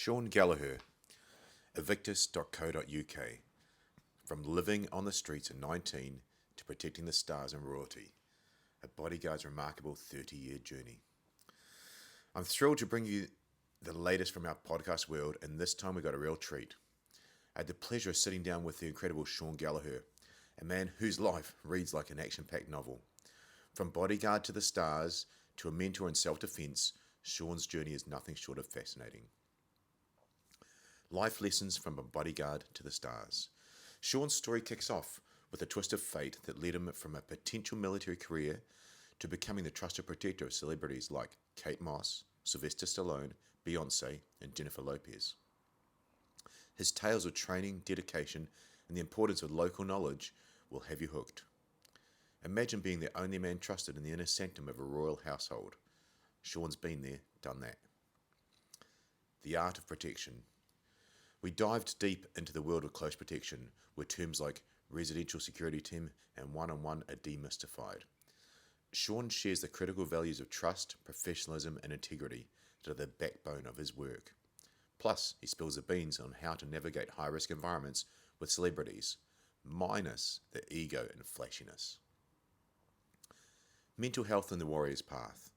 Sean Gallagher, evictus.co.uk. From living on the streets at 19 to protecting the stars and royalty, a bodyguard's remarkable 30-year journey. I'm thrilled to bring you the latest from our podcast world, and this time we got a real treat. I had the pleasure of sitting down with the incredible Sean Gallagher, a man whose life reads like an action-packed novel. From bodyguard to the stars to a mentor in self-defense, Sean's journey is nothing short of fascinating. Life lessons from a bodyguard to the stars. Sean's story kicks off with a twist of fate that led him from a potential military career to becoming the trusted protector of celebrities like Kate Moss, Sylvester Stallone, Beyonce and Jennifer Lopez. His tales of training, dedication and the importance of local knowledge will have you hooked. Imagine being the only man trusted in the inner sanctum of a royal household. Sean's been there, done that. The art of protection. We dived deep into the world of close protection, where terms like residential security team and one-on-one are demystified. Sean shares the critical values of trust, professionalism and integrity that are the backbone of his work. Plus, he spills the beans on how to navigate high-risk environments with celebrities, minus the ego and flashiness. Mental health and the warrior's path.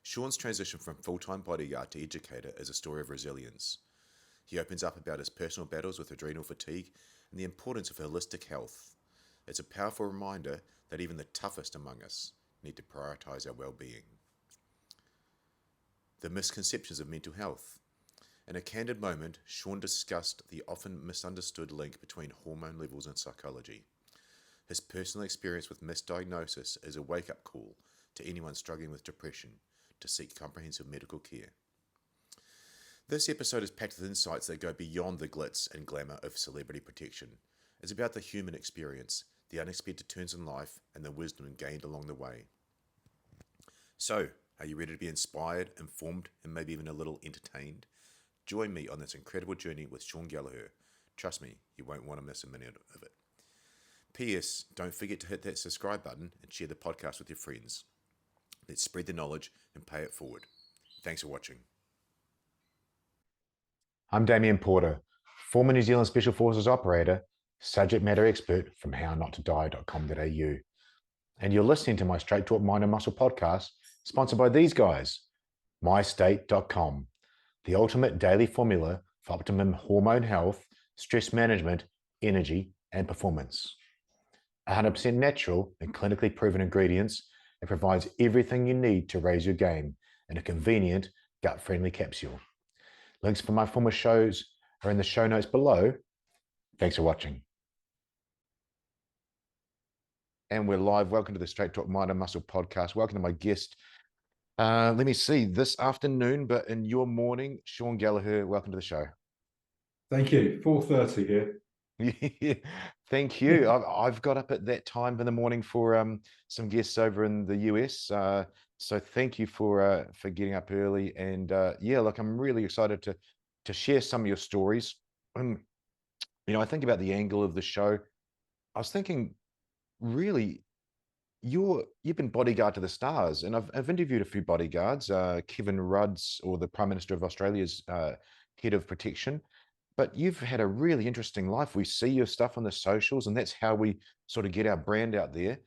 Sean's transition from full-time bodyguard to educator is a story of resilience. He opens up about his personal battles with adrenal fatigue and the importance of holistic health. It's a powerful reminder that even the toughest among us need to prioritise our well-being. The misconceptions of mental health. In a candid moment, Sean discussed the often misunderstood link between hormone levels and psychology. His personal experience with misdiagnosis is a wake-up call to anyone struggling with depression to seek comprehensive medical care. This episode is packed with insights that go beyond the glitz and glamour of celebrity protection. It's about the human experience, the unexpected turns in life, and the wisdom gained along the way. So, are you ready to be inspired, informed, and maybe even a little entertained? Join me on this incredible journey with Sean Gallagher. Trust me, you won't want to miss a minute of it. P.S. Don't forget to hit that subscribe button and share the podcast with your friends. Let's spread the knowledge and pay it forward. Thanks for watching. I'm Damien Porter, former New Zealand Special Forces operator, subject matter expert from hownottodie.com.au. And you're listening to my Straight Talk Mind and Muscle podcast, sponsored by these guys, mystate.com, the ultimate daily formula for optimum hormone health, stress management, energy, and performance. 100% natural and clinically proven ingredients, it provides everything you need to raise your game in a convenient, gut-friendly capsule. Links for my former shows are in the show notes below. Thanks for watching. And we're live. Welcome to the Straight Talk Mind and Muscle podcast. Welcome to my guest. Let me see, this afternoon, but in your morning, Sean Gallagher, welcome to the show. Thank you. 4:30 here. Yeah, thank you. I've got up at that time in the morning for some guests over in the US. So thank you for getting up early. And yeah, look, I'm really excited to share some of your stories. You know, I think about the angle of the show. I was thinking, really, you've been bodyguard to the stars, and I've interviewed a few bodyguards. Kevin Rudd's, or the Prime Minister of Australia's head of protection. But you've had a really interesting life. We see your stuff on the socials, and that's how we sort of get our brand out there.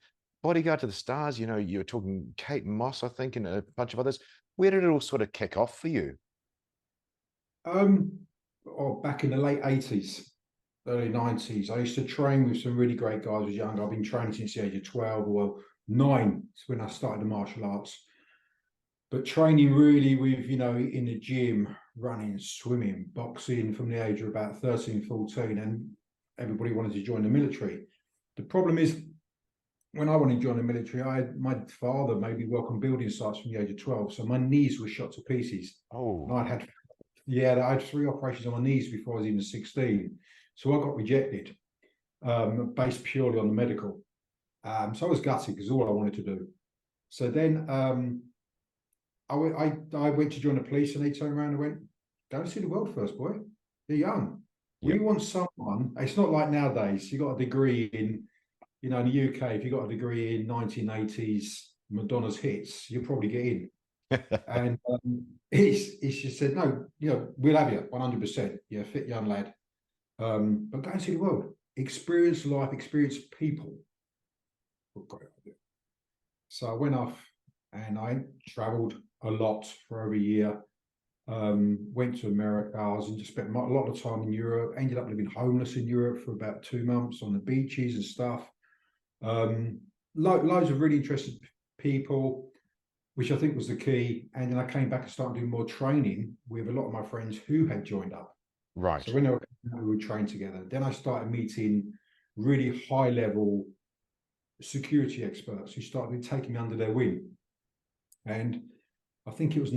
Bodyguard to the stars, you know, you're talking Kate Moss, I think, and a bunch of others. Where did it all sort of kick off for you? Back in the late 80s, early 90s. I used to train with some really great guys. I was young. I've been training since the age of 12, well, 9 is when I started the martial arts. But training really with, you know, in the gym, running, swimming, boxing from the age of about 13, 14, and everybody wanted to join the military. The problem is, when I wanted to join the military, my father made me work on building sites from the age of 12, so my knees were shot to pieces. Oh. And I had 3 operations on my knees before I was even 16. So I got rejected, based purely on the medical. So I was gutted because all I wanted to do. So then I went to join the police, and they turned around and went, "Go and see the world first, boy. You're young. Yep. We want someone." It's not like nowadays. You got a degree in, you know, in the UK, if you got a degree in 1980s Madonna's hits, you'll probably get in. And he just said, no, we'll have you 100%. You're a fit young lad. But go and see the world, experience life, experience people. Great idea. So I went off and I traveled a lot for over a year. Went to America. I was just spent a lot of time in Europe. Ended up living homeless in Europe for about 2 months on the beaches and stuff. Loads of really interested people, which I think was the key. And then I came back and started doing more training with a lot of my friends who had joined up. Right. So when we would train together, then I started meeting really high level security experts who started taking me under their wing. And I think it was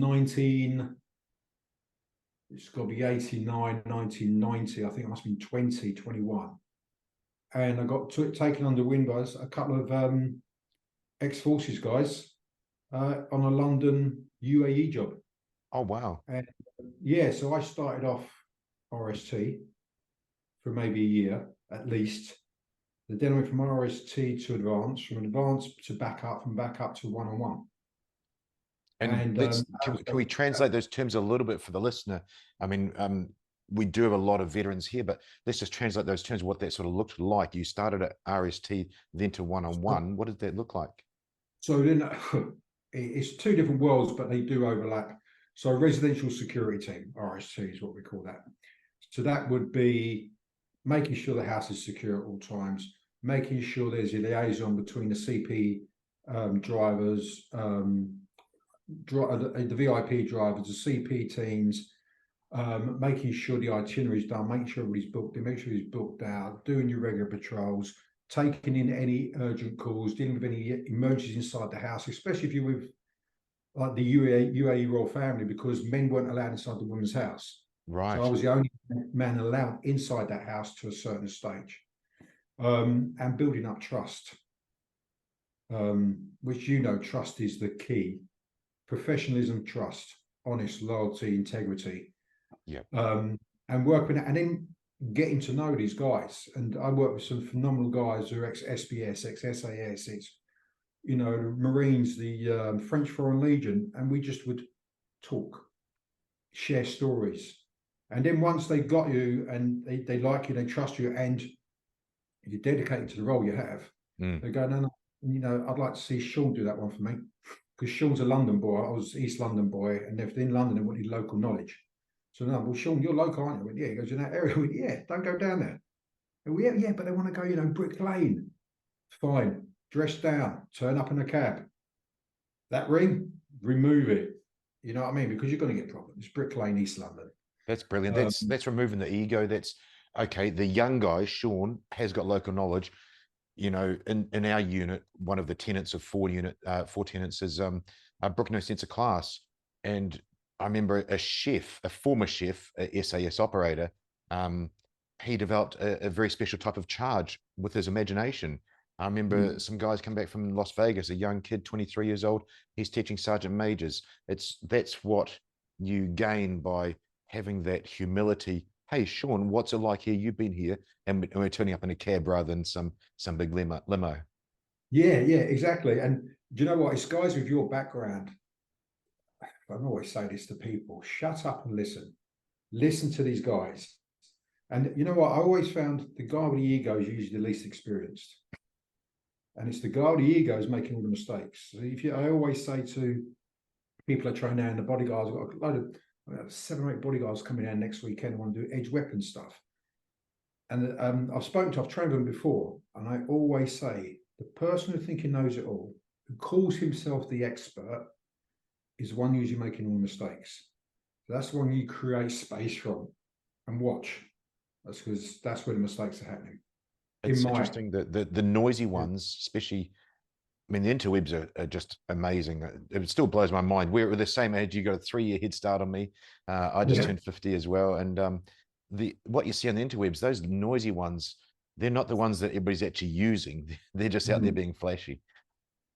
it's got to be 89, 1990. I think it must have been 2021. And I got taken under wing by a couple of ex-forces guys on a London UAE job. Oh, wow. And yeah, so I started off RST for maybe a year at least. Then I went from RST to advance, from advance to backup, from backup to one-on-one. And can we translate those terms a little bit for the listener? I mean, we do have a lot of veterans here, but let's just translate those terms, what that sort of looked like. You started at RST, then to one-on-one. What did that look like? So then it's two different worlds, but they do overlap. So residential security team, RST is what we call that. So that would be making sure the house is secure at all times, making sure there's a liaison between the CP drivers, the VIP drivers, the CP teams, making sure the itinerary is done, making sure everybody's booked in, make sure he's booked out, doing your regular patrols, taking in any urgent calls, dealing with any emergencies inside the house, especially if you're with like the UAE royal family, because men weren't allowed inside the woman's house. Right. So I was the only man allowed inside that house to a certain stage. And building up trust, which trust is the key. Professionalism, trust, honest, loyalty, integrity. Yeah. And working and then getting to know these guys. And I work with some phenomenal guys who are ex-SBS, ex-SAS, Marines, the French Foreign Legion, and we just would talk, share stories. And then once they got you and they like you, they trust you, and you're dedicated to the role you have, they go, no, I'd like to see Sean do that one for me. Because Sean's a London boy, I was East London boy, and if they're in London, they wanted local knowledge. So no, well, Sean, you're local, aren't you? I went, yeah. He goes, in that area? I went, yeah, don't go down there. Went, yeah, but they want to go, Brick Lane. Fine, dress down, turn up in a cab. That ring, remove it. You know what I mean? Because you're going to get problems. Brick Lane, East London. That's brilliant. That's removing the ego. That's okay. The young guy, Sean, has got local knowledge. In our unit, one of the tenants of four tenants is Brook No Sense of Class. And I remember a former chef, a SAS operator, he developed a very special type of charge with his imagination. I remember some guys come back from Las Vegas, a young kid, 23 years old, he's teaching sergeant majors. That's what you gain by having that humility. Hey, Sean, what's it like here? You've been here, and we're turning up in a cab rather than some big limo. Yeah, exactly. And do you know what? It's guys with your background. I always say this to people: shut up and listen. Listen to these guys. And you know what? I always found the guy with the ego is usually the least experienced, and it's the guy with the ego is making all the mistakes. So I always say to people I train now in the bodyguards, I've got a load of 7 or 8 bodyguards coming down next weekend and want to do edge weapon stuff. And I've trained them before, and I always say the person who thinks he knows it all, who calls himself the expert, is the one usually making all the mistakes. So that's the one you create space from and watch. That's because that's where the mistakes are happening. It's interesting that the noisy ones, especially. I mean, the interwebs are just amazing. It still blows my mind. We're the same age. You got a 3-year head start on me. I just turned 50 as well. And what you see on the interwebs, those noisy ones, they're not the ones that everybody's actually using. They're just out there being flashy.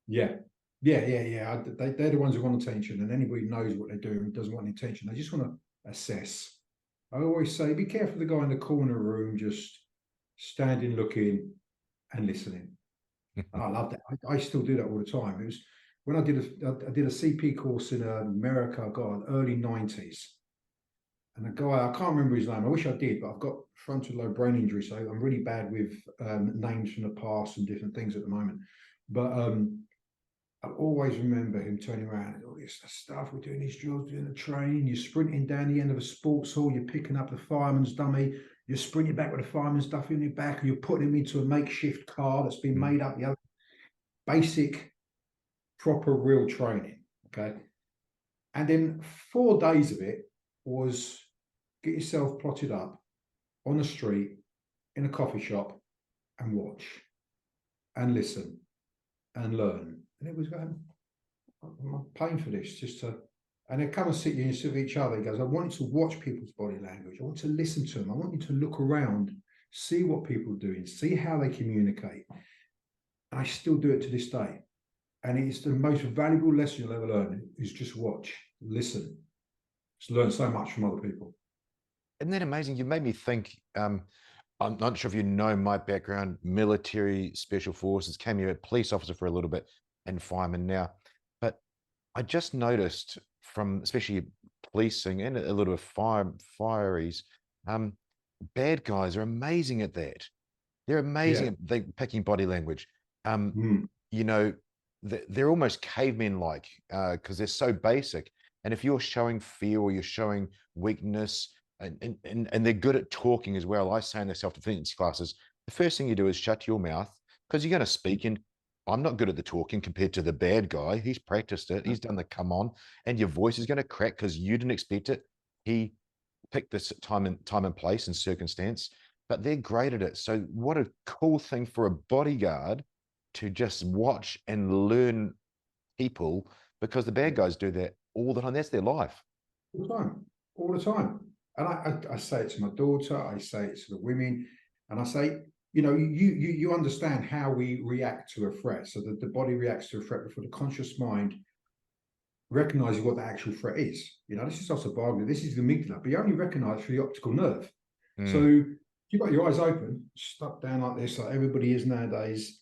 Yeah. They're the ones who want attention, and anybody knows what they're doing who doesn't want any attention. They just want to assess. I always say, be careful of the guy in the corner room, just standing, looking, and listening. I love that. I still do that all the time. when I did a CP course in America, God, early 90s. And a guy, I can't remember his name. I wish I did, but I've got frontal lobe brain injury, so I'm really bad with names from the past and different things at the moment. But I always remember him turning around and all this stuff. We're doing these drills, doing the training. You're sprinting down the end of a sports hall. You're picking up the fireman's dummy. You're sprinting back with the fireman's stuff in your back, and you're putting him into a makeshift car that's been made up. The other basic, proper, real training. Okay, and then 4 days of it was get yourself plotted up on the street, in a coffee shop, and watch, and listen, and learn. And it was going, I'm paying for this just to, and they come and sit you and sit with each other. He goes, I want you to watch people's body language. I want to listen to them. I want you to look around, see what people are doing, see how they communicate. And I still do it to this day. And it's the most valuable lesson you'll ever learn is just watch, listen. Just learn so much from other people. Isn't that amazing? You made me think, I'm not sure if you know my background, military, special forces, came here a police officer for a little bit and fireman now. But I just noticed from especially policing and a little of fireys, bad guys are amazing at that. They're amazing at picking body language. You know, they're almost cavemen-like because they're so basic. And if you're showing fear or you're showing weakness, and they're good at talking as well. I say in the self-defense classes, the first thing you do is shut your mouth because you're going to speak. And I'm not good at the talking compared to the bad guy. He's practiced it. He's done the come on, and your voice is going to crack because you didn't expect it. He picked this time and place and circumstance, but they're great at it. So what a cool thing for a bodyguard to just watch and learn people, because the bad guys do that all the time. That's their life. All the time. All the time. And I say it to my daughter, I say it to the women, and I say, you know, you understand how we react to a threat. So that the body reacts to a threat before the conscious mind recognizes what the actual threat is. You know, this is not survival, this is the amygdala, but you only recognize through the optical nerve. So you've got your eyes open, stuck down like this, like everybody is nowadays.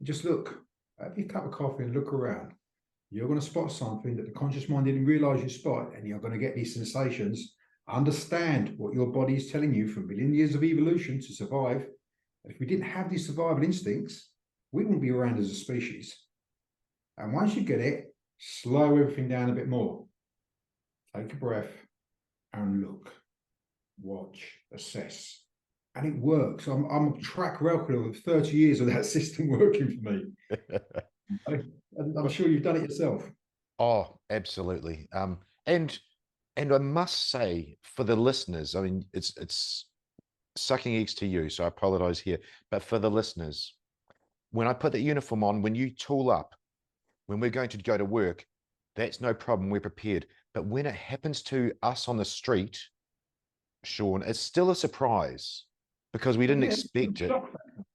Just look, have your cup of coffee and look around. You're going to spot something that the conscious mind didn't realize you spot, and you're going to get these sensations. Understand what your body is telling you from million years of evolution to survive. If we didn't have these survival instincts, we wouldn't be around as a species. And once you get it, slow everything down a bit more. Take a breath and look, watch, assess. And it works. I'm a track record of 30 years of that system working for me. And I'm sure you've done it yourself. Oh, absolutely. And I must say, for the listeners, I mean, it's sucking eggs to you, so I apologize here. But for the listeners, when I put the uniform on, when you tool up, when we're going to go to work, that's no problem. We're prepared. But when it happens to us on the street, Sean, it's still a surprise because we didn't expect it.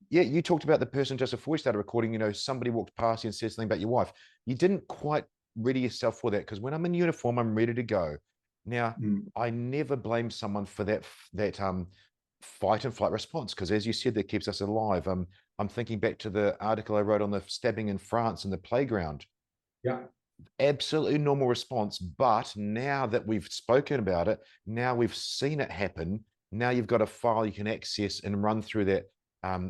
Yeah, you talked about the person just before we started recording, you know, somebody walked past you and said something about your wife. You didn't quite ready yourself for that, because when I'm in uniform, I'm ready to go. Now, I never blame someone for that fight and flight response, because as you said, that keeps us alive. I'm thinking back to the article I wrote on the stabbing in France in the playground. Yeah. Absolutely normal response. But now that we've spoken about it, now we've seen it happen, now you've got a file you can access and run through that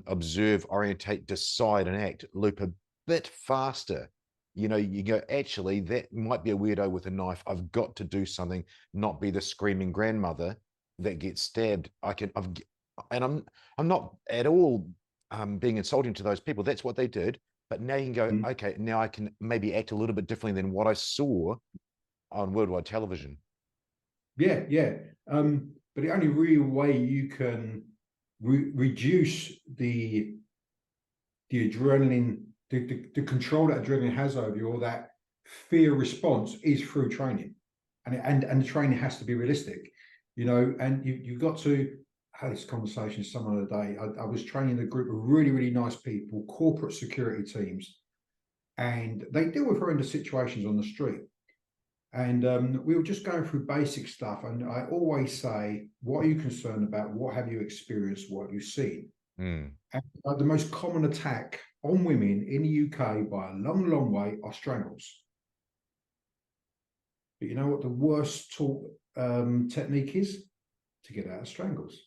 observe, orientate, decide, and act loop a bit faster. You know, you go, actually, that might be a weirdo with a knife. I've got to do something, not be the screaming grandmother that gets stabbed. I'm not at all being insulting to those people. That's what they did. But now you can go, okay, now I can maybe act a little bit differently than what I saw on worldwide television. Yeah, yeah. But the only real way you can reduce the adrenaline, the control that adrenaline has over you, or that fear response, is through training, and the training has to be realistic, you know. And you've got to. I had this conversation some other day. I was training a group of really, really nice people, corporate security teams, and they deal with horrendous situations on the street. And we were just going through basic stuff. And I always say, what are you concerned about? What have you experienced? What have you seen? And the most common attack on women in the UK by a long, long way are strangles. But you know what the worst taught technique is? To get out of strangles.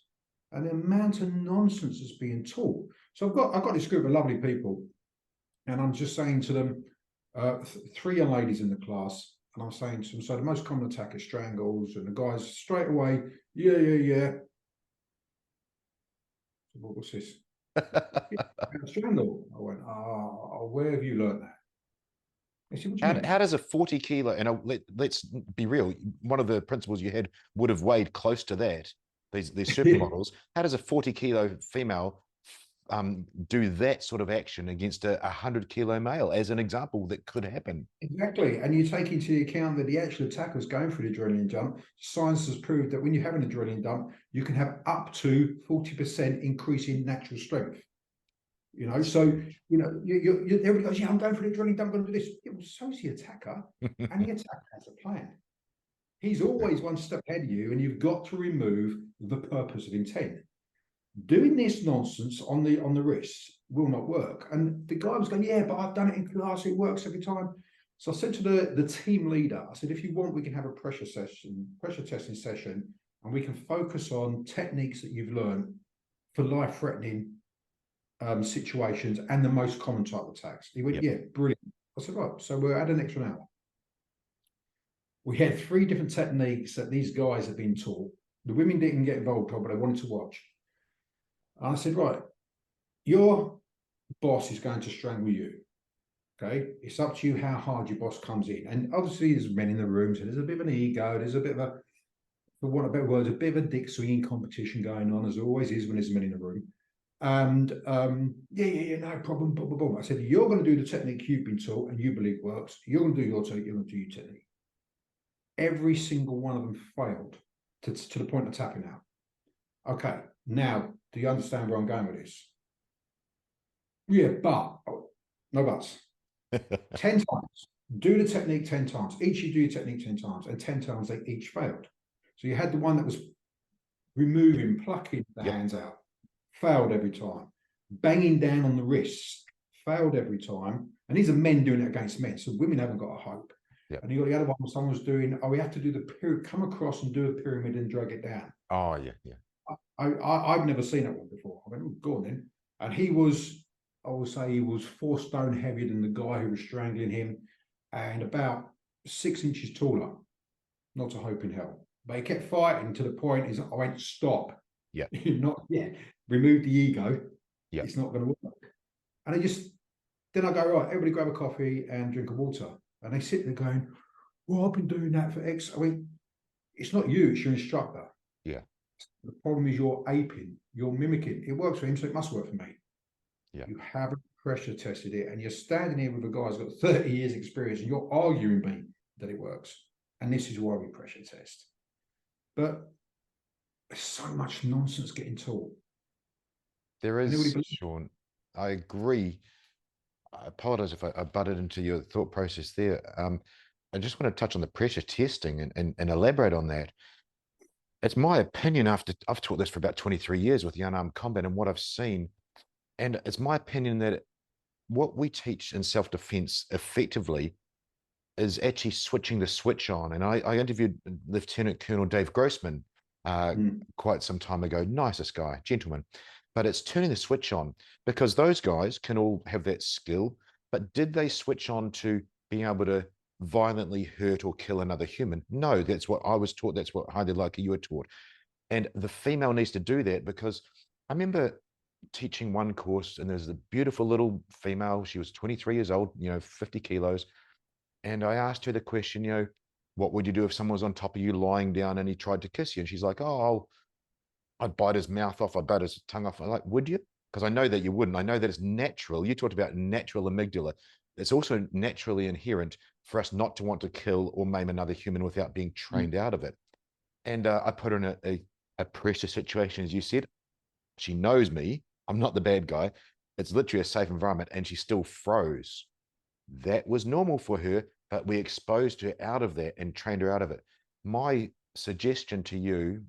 And the amount of nonsense that's being taught. So I've got this group of lovely people, and I'm just saying to them, 3 young ladies in the class, and I'm saying to them, so the most common attack is strangles, and the guys straight away, yeah. What's this? Strangle. I went, where have you learned that? I said, what do you mean? How does a 40 kilo, and let's be real, one of the principles you had would have weighed close to that, these supermodels. How does a 40 kilo female do that sort of action against a 100 kilo male, as an example that could happen? Exactly. And you take into account that the actual attacker's going for the adrenaline dump. Science has proved that when you have an adrenaline dump, you can have up to 40% increase in natural strength. You know, so, you know, everybody goes, yeah, I'm going for the adrenaline dump, I'm going to do this. Yeah, well, so's the attacker, and the attacker has a plan. He's always one step ahead of you, and you've got to remove the purpose of intent. Doing this nonsense on the wrists will not work. And the guy was going, yeah, but I've done it in class, it works every time. So I said to the team leader, I said, if you want, we can have a pressure testing session, and we can focus on techniques that you've learned for life-threatening situations and the most common type of attacks. He went, yeah, brilliant. I said, right, so we're at an extra hour. We had 3 different techniques that these guys had been taught. The women didn't get involved on, but they wanted to watch. And I said, right, your boss is going to strangle you. Okay, it's up to you how hard your boss comes in. And obviously there's men in the room, so there's a bit of an ego, there's a bit of a, for want of better words, a bit of a dick swinging competition going on, as there always is when there's men in the room. And yeah, no problem, blah, blah, blah. I said, you're going to do the technique you've been taught and you believe works. You're going to do your technique, you're going to do your technique. Every single one of them failed to the point of tapping out. Okay, now, do you understand where I'm going with this? Yeah, but, no buts. 10 times. Do the technique 10 times. Each you do your technique 10 times, and 10 times they each failed. So you had the one that was removing, plucking the hands out, failed every time. Banging down on the wrists, failed every time. And these are men doing it against men, so women haven't got a hope. Yep. And you got the other one where someone was doing, we have to do the pyramid, come across and do a pyramid and drag it down. Oh, yeah. I've never seen that one before. I went, oh, go on then. And he was, I will say, he was 4 stone heavier than the guy who was strangling him, and about 6 inches taller. Not a hope in hell. But he kept fighting to the point is I went, stop. Yeah. Not yet. Remove the ego. Yeah. It's not going to work. And then I go, right, everybody grab a coffee and drink a water. And they sit there going, well, I've been doing that for X. I mean, it's not you, it's your instructor. Yeah. The problem is you're aping, you're mimicking. It works for him, so it must work for me. Yeah. You haven't pressure tested it, and you're standing here with a guy who's got 30 years experience, and you're arguing me that it works. And this is why we pressure test. But there's so much nonsense getting taught. There is, Sean. I agree. I apologize if I butted into your thought process there. I just want to touch on the pressure testing and elaborate on that. It's my opinion, after I've taught this for about 23 years with the unarmed combat and what I've seen, and it's my opinion that what we teach in self-defense effectively is actually switching the switch on. And I interviewed Lieutenant Colonel Dave Grossman quite some time ago. Nicest guy, gentleman. But it's turning the switch on, because those guys can all have that skill, but did they switch on to being able to violently hurt or kill another human? No, that's what I was taught. That's what highly likely you were taught. And the female needs to do that, because I remember teaching one course, and there's a beautiful little female. She was 23 years old, 50 kilos. And I asked her the question, what would you do if someone was on top of you lying down and he tried to kiss you? And she's like, oh, I'd bite his mouth off, I'd bite his tongue off. I'm like, would you? Because I know that you wouldn't. I know that it's natural. You talked about natural amygdala. It's also naturally inherent for us not to want to kill or maim another human without being trained out of it. And I put her in a pressure situation, as you said. She knows me. I'm not the bad guy. It's literally a safe environment, and she still froze. That was normal for her, but we exposed her out of that and trained her out of it. My suggestion to you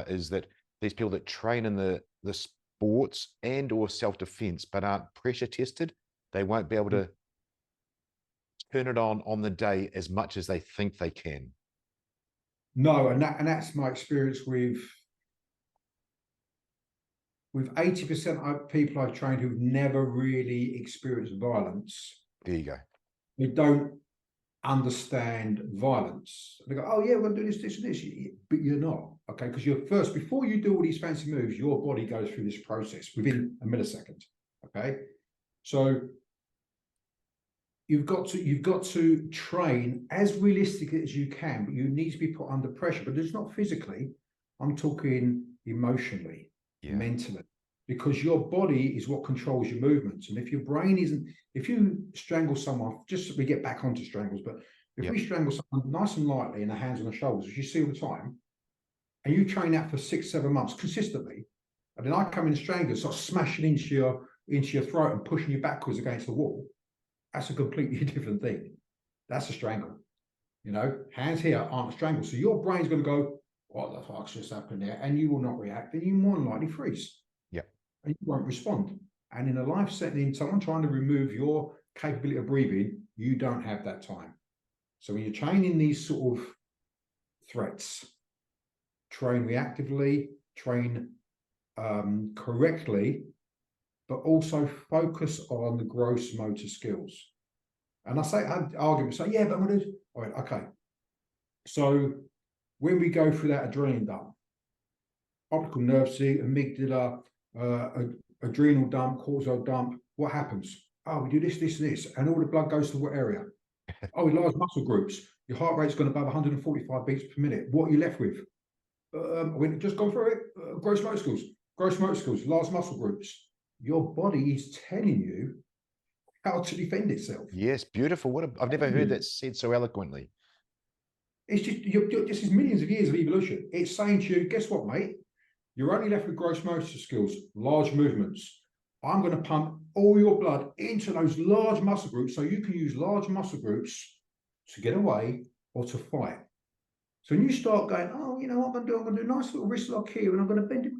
is that these people that train in the sports and or self-defense, but aren't pressure tested, they won't be able to turn it on the day as much as they think they can. No, and that's my experience with 80% of people I've trained who've never really experienced violence. There you go. They don't understand violence. They go, oh yeah, we're going to do this, this, and this. But you're not, okay? Because you're first, before you do all these fancy moves, your body goes through this process within a millisecond, okay? So you've got to train as realistically as you can, but you need to be put under pressure. But it's not physically. I'm talking emotionally, mentally, because your body is what controls your movements. And if your brain isn't, if you strangle someone, just so we get back onto strangles, but if we strangle someone nice and lightly in the hands and the shoulders, as you see all the time, and you train that for 6-7 months consistently, and then I come in and strangle and start smashing into your throat and pushing you backwards against the wall, that's a completely different thing. That's a strangle. You know, hands here aren't a strangle. So your brain's going to go, what the fuck's just happened there? And you will not react, and you more than likely freeze. Yeah. And you won't respond. And in a life setting, someone trying to remove your capability of breathing, you don't have that time. So when you're training these sort of threats, train reactively, train correctly, but also focus on the gross motor skills. And I argue, say, yeah, but I'm going to do, all right, okay. So when we go through that adrenaline dump, optical nerve sheath, amygdala, adrenal dump, cortisol dump, what happens? Oh, we do this, this, and this, and all the blood goes to what area? Oh, large muscle groups. Your heart rate's gone above 145 beats per minute. What are you left with? We've just gone through it. Gross motor skills, large muscle groups. Your body is telling you how to defend itself. Yes, beautiful. I've never heard that said so eloquently. It's just this is millions of years of evolution. It's saying to you, guess what, mate? You're only left with gross motor skills, large movements. I'm going to pump all your blood into those large muscle groups so you can use large muscle groups to get away or to fight. So when you start going, oh, you know what I'm going to do? I'm going to do a nice little wrist lock here and I'm going to bend it.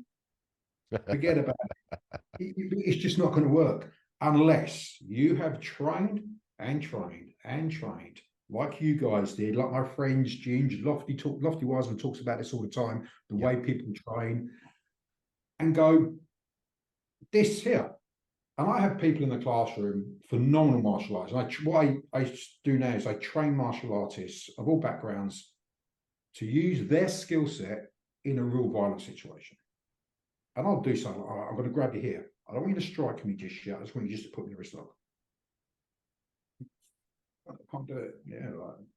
Forget about it. It's just not going to work unless you have trained and trained and trained like you guys did, like my friends, Ginge, Lofty Wiseman talks about this all the time, the way people train and go, this here. And I have people in the classroom, phenomenal martial arts. And what I do now is I train martial artists of all backgrounds to use their skill set in a real violent situation. And I'll do something. All right, I'm going to grab you here. I don't want you to strike me just yet. I just want you just to put me in the wrist lock. I can't do it. Yeah,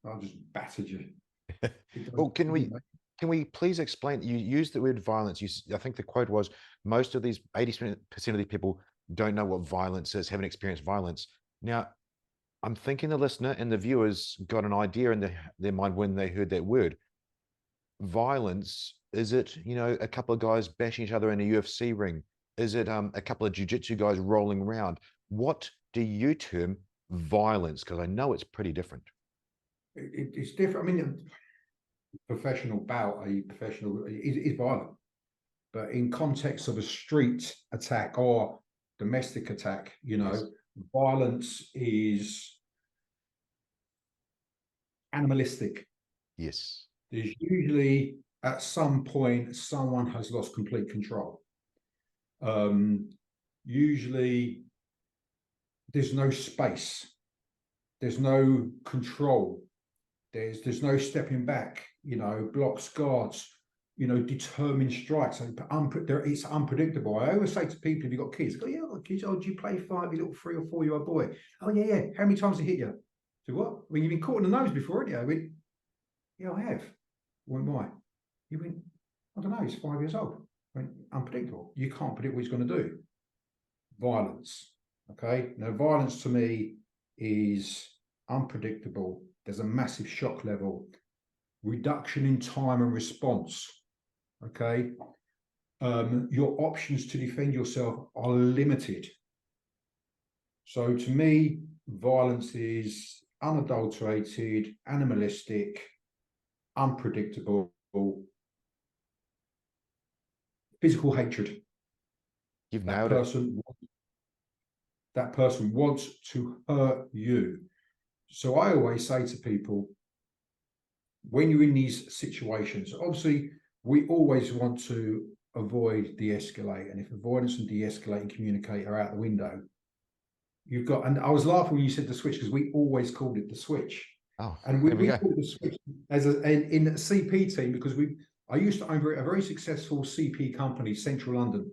I'll just batter you. Well, can we please explain? You used the word violence. I think the quote was, most of these 80% of these people don't know what violence is, haven't experienced violence. Now, I'm thinking the listener and the viewers got an idea in their mind when they heard that word. Violence, is it, you know, a couple of guys bashing each other in a UFC ring? Is it a couple of jiu-jitsu guys rolling around? What do you term violence? Because I know it's pretty different. It's different. I mean, professional bout, a professional is violent, but in context of a street attack or domestic attack, you know, violence is animalistic. Yes. There's usually at some point someone has lost complete control. Usually there's no space, there's no control, there's no stepping back, you know, blocks, guards, you know, determined strikes. It's unpredictable. I always say to people, if you've got kids, go, yeah, I've got kids. Oh, do you play fight, your little 3 or 4 year old boy? Oh, yeah. How many times did he hit you? So what? Well, you've been caught in the nose before, haven't you? I went, yeah, I have. I went, why? He went, I don't know, he's 5 years old. I went, unpredictable. You can't predict what he's going to do. Violence. Okay. Now, violence to me is unpredictable. There's a massive shock level, reduction in time and response. Okay. Your options to defend yourself are limited. So to me, violence is unadulterated, animalistic, unpredictable, physical hatred. You've That nailed it. that person wants to hurt you. So I always say to people, when you're in these situations, obviously we always want to avoid de-escalate. And if avoidance and de-escalate and communicate are out the window, you've got, and I was laughing when you said the switch, because we always called it the switch. Oh, And we called the switch as in the CP team, because I used to own a very successful CP company, Central London.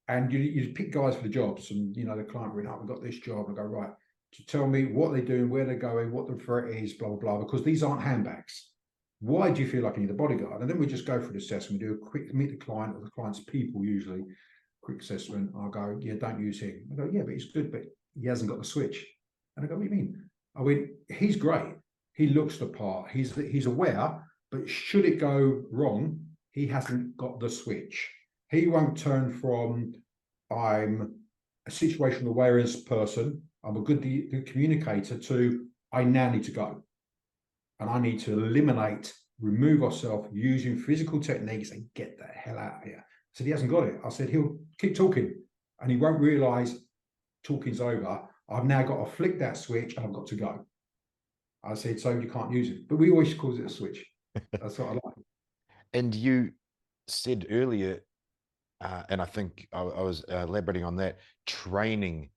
And you pick guys for the jobs, and the client ring up, I've got this job, and I go, right, to tell me what they're doing, where they're going, what the threat is, blah, blah, blah, because these aren't handbags. Why do you feel like you need a bodyguard? And then we just go for the assessment, we do a quick meet the client or the client's people, usually, quick assessment. I'll go, yeah, don't use him. I go, yeah, but he's good, but he hasn't got the switch. And I go, what do you mean? I went, he's great. He looks the part. He's aware, but should it go wrong, he hasn't got the switch. He won't turn from I'm a situational awareness person, I'm a good communicator, to I now need to go. And I need to eliminate, remove ourselves using physical techniques and get the hell out of here. I said, he hasn't got it. I said, he'll keep talking and he won't realize talking's over. I've now got to flick that switch and I've got to go. I said, so you can't use it. But we always call it a switch. That's what I like. And you said earlier, and I think I was elaborating on that, training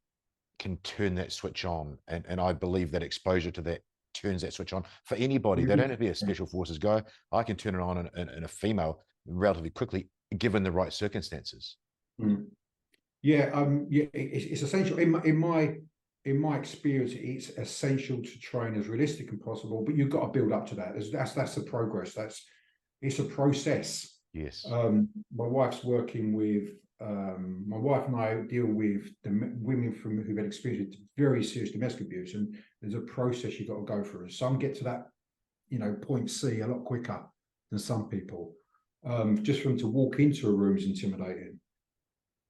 can turn that switch on. And I believe that exposure to that turns that switch on for anybody. They don't have to be a special forces guy. I can turn it on in a female relatively quickly, given the right circumstances. Mm. Yeah, it's essential. In my experience, it's essential to train as realistic as possible, but you've got to build up to that. That's the progress. It's a process. Yes. My wife's working with, my wife and I deal with the women who've had experienced very serious domestic abuse, and there's a process you've got to go through. Some get to that, point C a lot quicker than some people. Just for them to walk into a room is intimidating.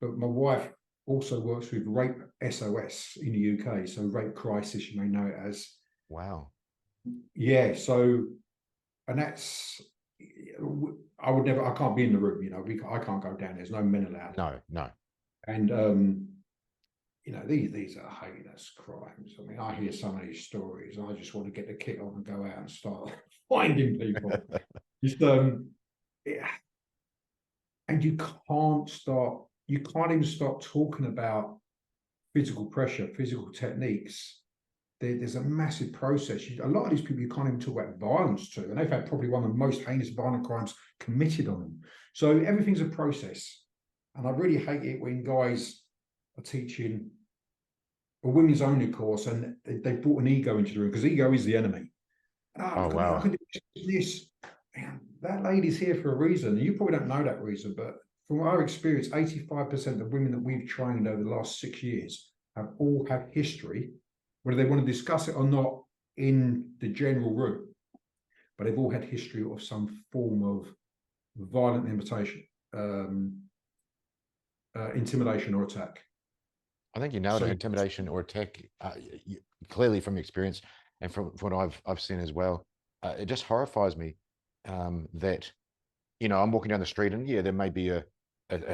But my wife also works with Rape SOS in the UK, so Rape Crisis, you may know it as. Wow. Yeah, so, and that's, I can't be in the room, I can't go down, there's no men allowed. No. And, these are heinous crimes. I mean, I hear some of these stories, and I just want to get the kit on and go out and start finding people. Just, yeah. And you can't even start talking about physical pressure, physical techniques. There's a massive process. A lot of these people you can't even talk about violence to, and they've had probably one of the most heinous violent crimes committed on them. So everything's a process. And I really hate it when guys are teaching a women's only course and they brought an ego into the room, because ego is the enemy. Wow. I can do this. Man, that lady's here for a reason. You probably don't know that reason, but from our experience, 85% of women that we've trained over the last 6 years have all had history, whether they want to discuss it or not in the general room, but they've all had history of some form of violent intimidation or attack. I think you nailed it. Intimidation or attack. Clearly, from experience and from what I've seen as well, it just horrifies me that I'm walking down the street and there may be a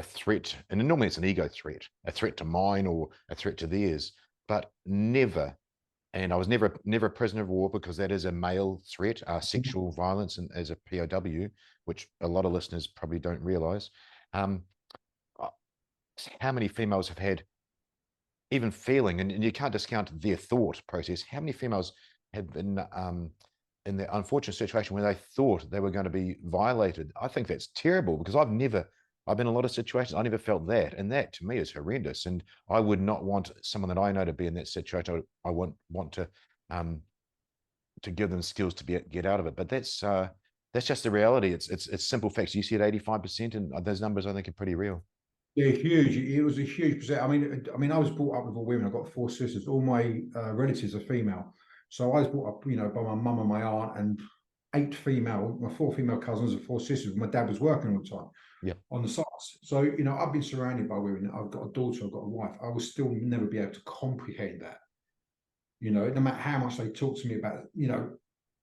threat, and normally it's an ego threat, a threat to mine or a threat to theirs, but never. And I was never a prisoner of war, because that is a male threat, sexual violence, and as a POW, which a lot of listeners probably don't realize. How many females have had even feeling, and you can't discount their thought process. How many females have been in the unfortunate situation where they thought they were going to be violated? I think that's terrible, because I've been in a lot of situations, I never felt that. And that to me is horrendous. And I would not want someone that I know to be in that situation. I want to give them skills to get out of it. But that's just the reality. It's simple facts. You see at 85%, and those numbers I think are pretty real. They're huge. It was a huge percent. I mean, I was brought up with all women. I've got 4 sisters. All my relatives are female. So I was brought up, by my mum and my aunt, and 8 female, my 4 female cousins and 4 sisters. My dad was working all the time on the sites. So, I've been surrounded by women. I've got a daughter, I've got a wife. I will still never be able to comprehend that. No matter how much they talk to me about,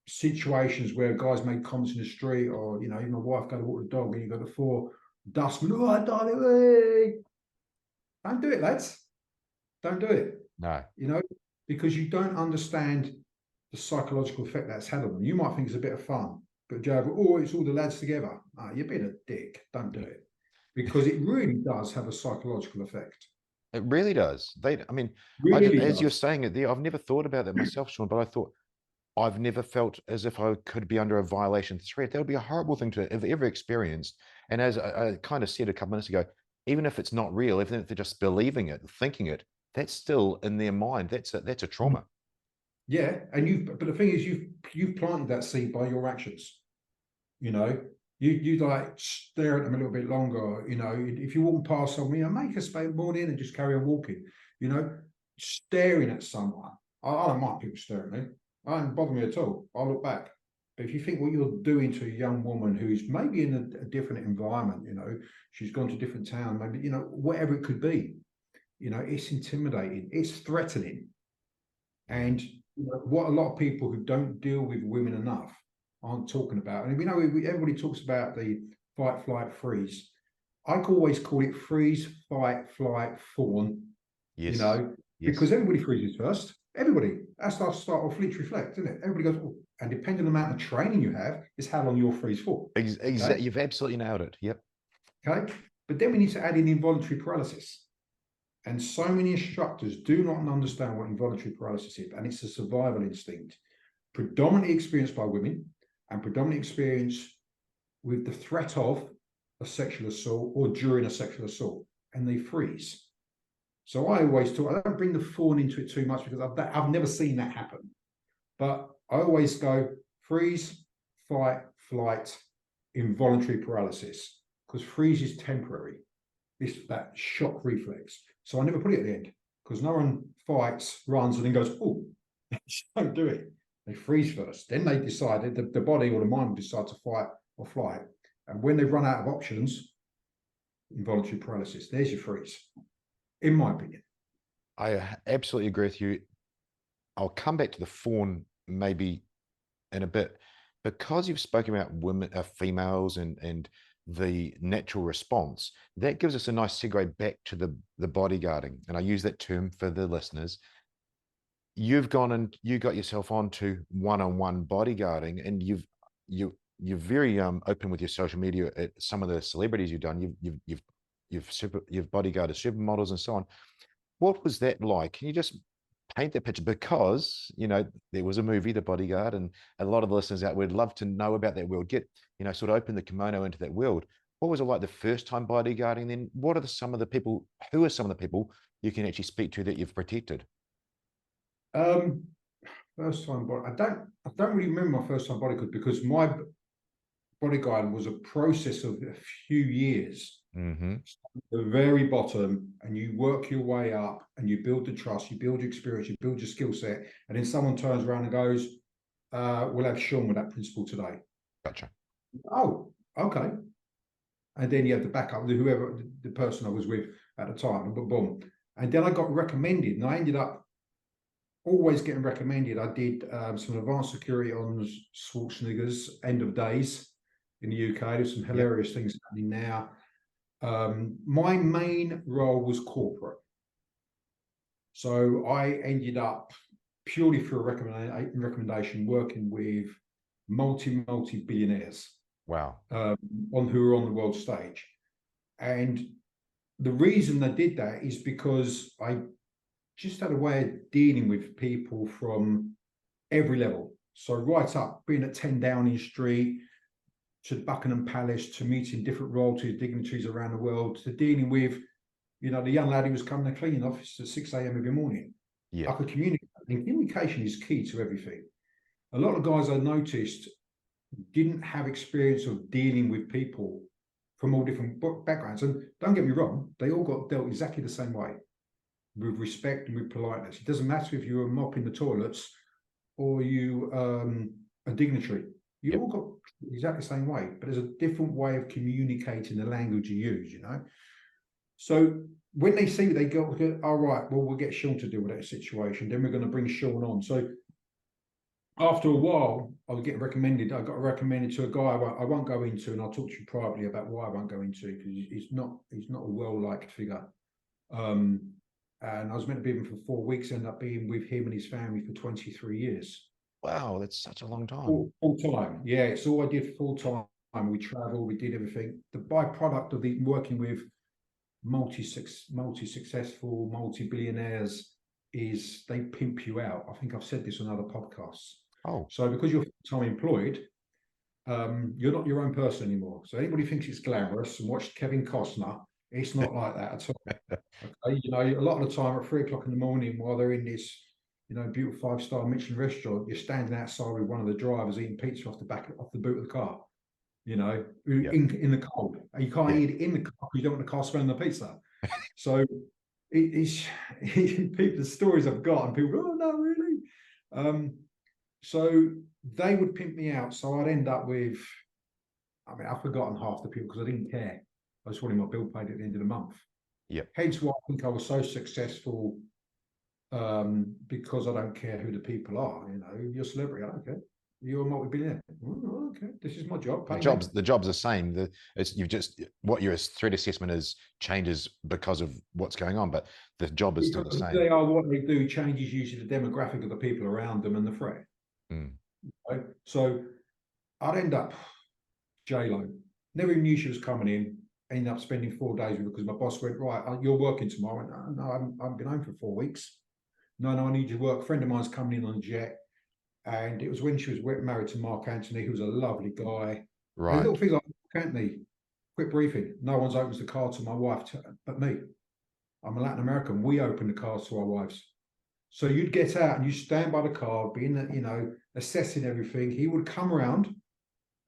situations where guys make comments in the street, or, even my wife go to walk the dog and you got the 4 dustmen, oh, darling, hey. Don't do it, lads. Don't do it. No. You know, because you don't understand the psychological effect that's had on them. You might think it's a bit of fun, but Joe, oh, it's all the lads together. Oh, you're being a dick. Don't do it. Because it really does have a psychological effect. It really does. I mean, Really as does. you're saying it there, I've never thought about that myself, Sean, but I thought I've never felt as if I could be under a violation threat. That would be a horrible thing to have ever experienced. And as I kind of said a couple minutes ago, even if it's not real, even if they're just believing it, thinking it, that's still in their mind. That's a trauma. Yeah, and but the thing is, you've planted that seed by your actions. You know, you like stare at them a little bit longer. You know, if you walk past someone, you know, make a space morning and just carry on walking. You know, staring at someone. I don't mind people staring at me. I don't bother me at all. I'll look back. But if you think what you're doing to a young woman who's maybe in a different environment, you know, she's gone to a different town, maybe, you know, whatever it could be, you know, it's intimidating, it's threatening. And you know, what a lot of people who don't deal with women enough aren't talking about. And we know everybody talks about the fight, flight, freeze. I always call it freeze, fight, flight, fawn. Yes. You know, because everybody freezes first. Everybody. That's our start off flinch reflect, isn't it? Everybody goes, oh, and depending on the amount of training you have, is how long you'll freeze for. Exactly. Okay? You've absolutely nailed it. Yep. Okay. But then we need to add in involuntary paralysis. And so many instructors do not understand what involuntary paralysis is. And it's a survival instinct, predominantly experienced by women and predominantly experienced with the threat of a sexual assault or during a sexual assault. And they freeze. So I always talk, I don't bring the fawn into it too much because I've never seen that happen. But I always go freeze, fight, flight, involuntary paralysis, because freeze is temporary. It's that shock reflex. So I never put it at the end because no one fights, runs, and then goes, oh, don't do it. They freeze first. Then they decide, the body or the mind will decide to fight or flight. And when they run out of options, involuntary paralysis, there's your freeze. In my opinion. I absolutely agree with you. I'll come back to the fawn maybe in a bit, because you've spoken about women, females, and the natural response. That gives us a nice segue back to the bodyguarding, and I use that term for the listeners. You've gone and you got yourself onto one-on-one bodyguarding, and you're very open with your social media at some of the celebrities you've done. You've bodyguarded supermodels and so on. What was that like? Can you just paint that picture? Because, you know, there was a movie, The Bodyguard, and a lot of the listeners out would love to know about that world. Get, you know, sort of open the kimono into that world. What was it like the first time bodyguarding? Then what are some of the people, who are some of the people you can actually speak to that you've protected? First time body, I don't really remember my first time bodyguard, because my bodyguard was a process of a few years. Mm-hmm. The very bottom, and you work your way up, and you build the trust, you build your experience, you build your skill set, and then someone turns around and goes, we'll have Sean with that principal today. Gotcha. Oh, okay. And then you have the backup, whoever the person I was with at the time, and boom. And then I got recommended, and I ended up always getting recommended. I did some advanced security on Schwarzenegger's End of Days in the UK. There's some hilarious things happening now. My main role was corporate. So I ended up purely through a recommendation working with multi-billionaires. Wow. Who were on the world stage. And the reason I did that is because I just had a way of dealing with people from every level. So right up, being at 10 Downing Street, to Buckingham Palace, to meeting different royalties, dignitaries around the world, to dealing with, you know, the young lad who was coming to clean office at 6 a.m. every morning. Yeah. I could communicate. And communication is key to everything. A lot of guys I noticed didn't have experience of dealing with people from all different backgrounds. And don't get me wrong, they all got dealt exactly the same way, with respect and with politeness. It doesn't matter if you're mopping the toilets or you a dignitary. You all got exactly the same way, but there's a different way of communicating the language you use, you know. So when they see, they go, all right, well, we'll get Sean to deal with that situation. Then we're going to bring Sean on. So after a while, I was getting recommended. I got recommended to a guy I won't go into, and I'll talk to you privately about why I won't go into, because he's not a well-liked figure And I was meant to be with him for 4 weeks, ended up being with him and his family for 23 years. Wow, that's such a long time. Full time. Yeah, it's all I did full time. We traveled, we did everything. The byproduct of working with multi-successful, multi-billionaires is they pimp you out. I think I've said this on other podcasts. Oh. So because you're full-time employed, you're not your own person anymore. So anybody thinks it's glamorous and watched Kevin Costner, it's not like that at all. Okay, you know, a lot of the time at 3 o'clock in the morning while they're in this, you know, beautiful 5-star Michelin restaurant, you're standing outside with one of the drivers eating pizza off the boot of the car. You know, in the cold. You can't eat it in the car because you don't want the car smelling the pizza. So it's the stories I've got, and people go, oh no, really? So they would pimp me out. So I'd end up with, I mean, I've forgotten half the people because I didn't care. I just wanted my bill paid at the end of the month. Yep. Hence why I think I was so successful, because I don't care who the people are. You know, you're a celebrity, I don't care. You're a multi-billionaire. Oh, okay, this is my job. The job's the same. What your threat assessment is changes because of what's going on, but the job is still the same. They are what they do changes usually the demographic of the people around them and the threat. Right? So I'd end up J-Lo. Never even knew she was coming in. Ended up spending 4 days with her because my boss went, right, you're working tomorrow. I went, no, I haven't been home for 4 weeks. No, I need you to work. A friend of mine's coming in on a jet. And it was when she was married to Mark Anthony, who was a lovely guy. Right. Little things like Mark Anthony, quick briefing. No one's opens the car to my wife, but me. I'm a Latin American. We open the cars to our wives. So you'd get out and you stand by the car, being, you know, assessing everything. He would come around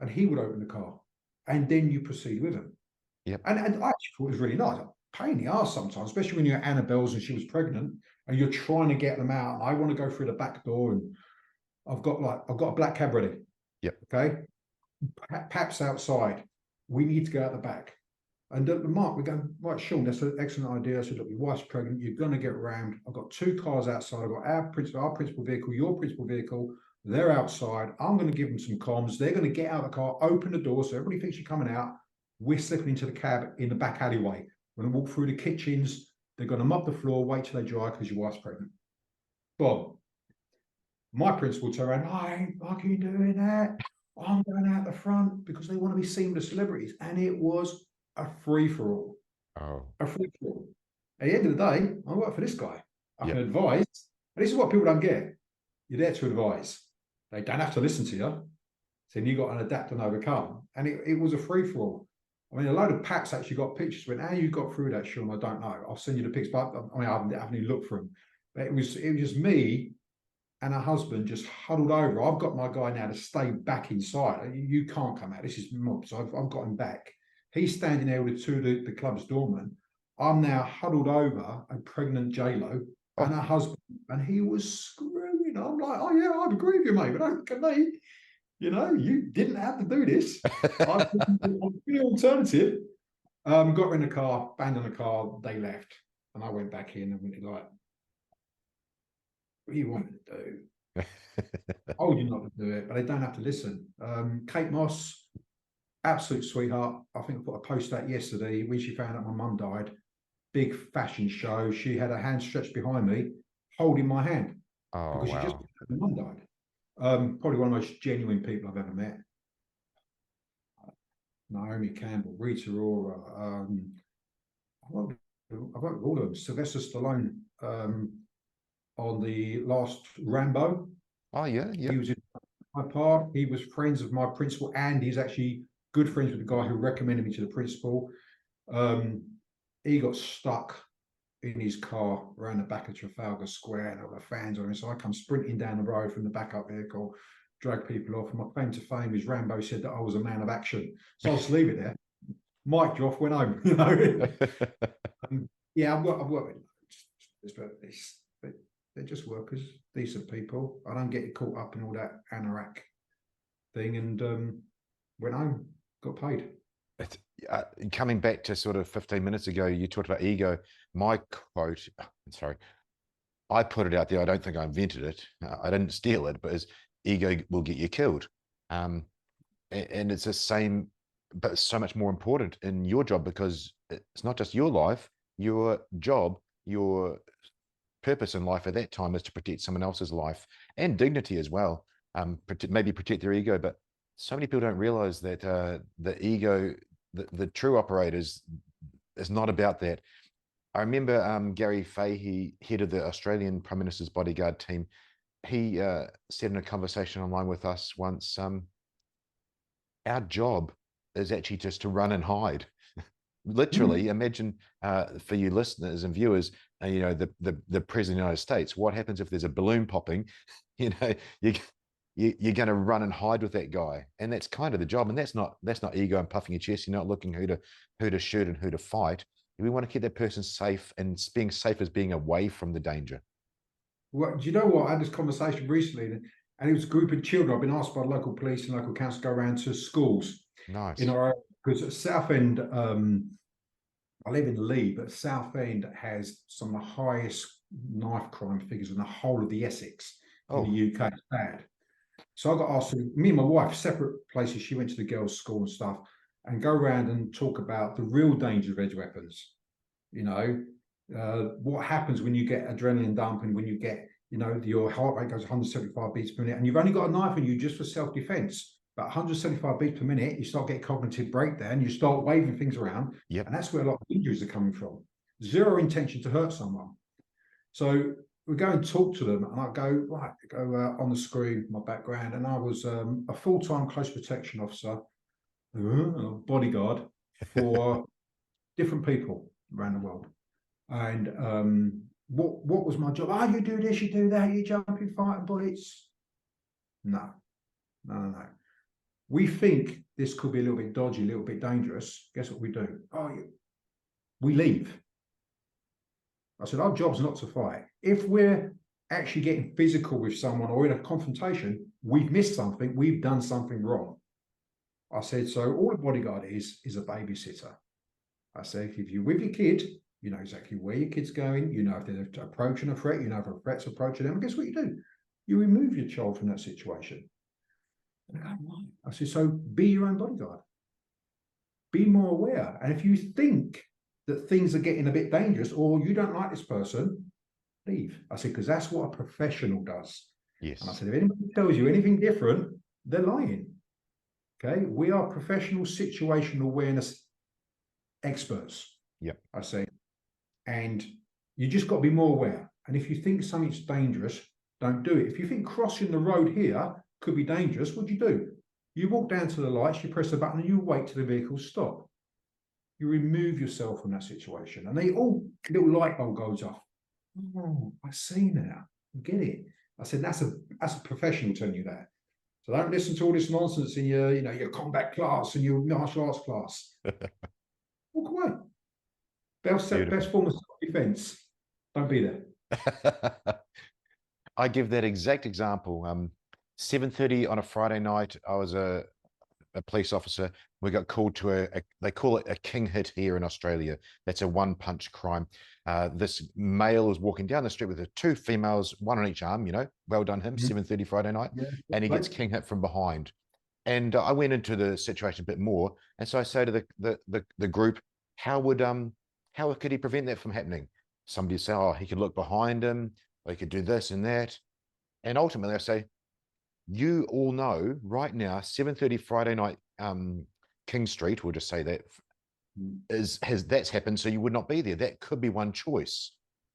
and he would open the car. And then you proceed with him. Yep. And I actually thought it was really nice. Pain in the ass sometimes, especially when you're at Annabelle's and she was pregnant and you're trying to get them out. And I want to go through the back door and I've got a black cab ready. Yep. Okay. Pap's outside. We need to go out the back. And Mark, we're going, right, Sean, that's an excellent idea. I said, look, your wife's pregnant. You're going to get rammed. I've got 2 cars outside. I've got our principal vehicle, your principal vehicle. They're outside. I'm going to give them some comms. They're going to get out of the car, open the door so everybody thinks you're coming out. We're slipping into the cab in the back alleyway. We're going to walk through the kitchens. They're going to mop the floor, wait till they dry because your wife's pregnant. Bob. My principal turned around, I ain't fucking doing that. I'm going out the front because they want to be seen with the celebrities. And it was a free-for-all. Oh. A free-for-all. At the end of the day, I work for this guy. I can advise. And this is what people don't get. You're there to advise. They don't have to listen to you. So you got an adapt and overcome. And it was a free-for-all. I mean, a load of Pats actually got pictures. Went, how you got through that, Sean? I don't know. I'll send you the pictures. But I mean, I haven't even looked for them. But it was just me and her husband just huddled over. I've got my guy now to stay back inside. You can't come out. This is mob. So I've got him back. He's standing there with 2 of the club's doormen. I'm now huddled over a pregnant J-Lo and her husband. And he was screaming. I'm like, oh, yeah, I agree with you, mate. But don't look at me. You know, you didn't have to do this. I'm the alternative. Got her in the car, banged on the car. They left. And I went back in and went like, what do you want to do? I told you not to do it, but they don't have to listen. Kate Moss, absolute sweetheart. I think I put a post out yesterday when she found out my mum died. Big fashion show. She had her hand stretched behind me, holding my hand. Oh, because wow. she just her mum died. Probably one of the most genuine people I've ever met. Naomi Campbell, Rita Ora. I've worked with all of them. Sylvester Stallone. On the last Rambo. Oh, yeah. He was in my part. He was friends of my principal, and he's actually good friends with the guy who recommended me to the principal. He got stuck in his car around the back of Trafalgar Square, and all the fans on him. So I come sprinting down the road from the backup vehicle, drag people off. And my claim to fame is Rambo said that I was a man of action. So I'll just leave it there. Mike off, went home. You know. Yeah, I've worked with they're just workers, decent people. I don't get caught up in all that anorak thing. And went home, got paid. Coming back to sort of 15 minutes ago, you talked about ego. My quote, I put it out there. I don't think I invented it. I didn't steal it, but is ego will get you killed. And it's the same, but it's so much more important in your job because it's not just your life, your job, your purpose in life at that time is to protect someone else's life and dignity as well. Maybe protect their ego, but so many people don't realize that the ego, the true operators, is not about that. I remember Gary Fahey, head of the Australian Prime Minister's Bodyguard team, he said in a conversation online with us once, our job is actually just to run and hide. Literally, imagine for you listeners and viewers, the President of the United States, what happens if there's a balloon popping? You're going to run and hide with that guy, and that's kind of the job. And that's not ego and puffing your chest. You're not looking who to shoot and who to fight. We want to keep that person safe, and being safe is being away from the danger. Well, do you know what? I had this conversation recently, and it was a group of children. I've been asked by local police and local council to go around to schools. Nice. In our, because at Southend, I live in Lee, but Southend has some of the highest knife crime figures in the whole of the Essex in the UK. It's bad. So I got asked to, me and my wife, separate places. She went to the girls' school and stuff, and go around and talk about the real danger of edge weapons. What happens when you get adrenaline dumping, when you get, your heart rate goes 175 beats per minute, and you've only got a knife on you just for self-defense. But 175 beats per minute, you start getting cognitive breakdown, you start waving things around, and that's where a lot of injuries are coming from. Zero intention to hurt someone. So we go and talk to them, and I go, on the screen, my background, and I was a full-time close protection officer, bodyguard for different people around the world. And what was my job? Oh, you do this, you do that, you jump, you fight bullets. No. We think this could be a little bit dodgy, a little bit dangerous. Guess what we do? We leave. I said, our job's not to fight. If we're actually getting physical with someone or in a confrontation, we've missed something, we've done something wrong. I said, so all a bodyguard is a babysitter. I said, if you're with your kid, you know exactly where your kid's going, you know if they're approaching a threat, you know if a threat's approaching them, and guess what you do? You remove your child from that situation. And I said, so be your own bodyguard. Be more aware. And if you think that things are getting a bit dangerous or you don't like this person, leave. I said, because that's what a professional does. Yes. And I said, if anybody tells you anything different, they're lying. Okay. We are professional situational awareness experts. Yep. I say, and you just got to be more aware. And if you think something's dangerous, don't do it. If you think crossing the road here could be dangerous, what do? You walk down to the lights, you press the button, and you wait till the vehicles stop. You remove yourself from that situation, and they all little light bulb goes off. Oh, I see now. I get it. I said that's a professional telling you that. So don't listen to all this nonsense in your combat class and your martial arts class. Walk away. Best form of self-defense. Don't be there. I give that exact example. 7:30 on a Friday night, I was a police officer. We got called to they call it a king hit here in Australia. That's a one-punch crime. This male was walking down the street with two females, one on each arm, well done him, 7:30 Friday night. Yeah, and he gets king hit from behind. And I went into the situation a bit more. And so I say to the group, how could he prevent that from happening? Somebody say, oh, he could look behind him, or he could do this and that. And ultimately I say, you all know right now, 7:30 Friday night, King Street, we'll just say that, that's happened, so you would not be there. That could be one choice.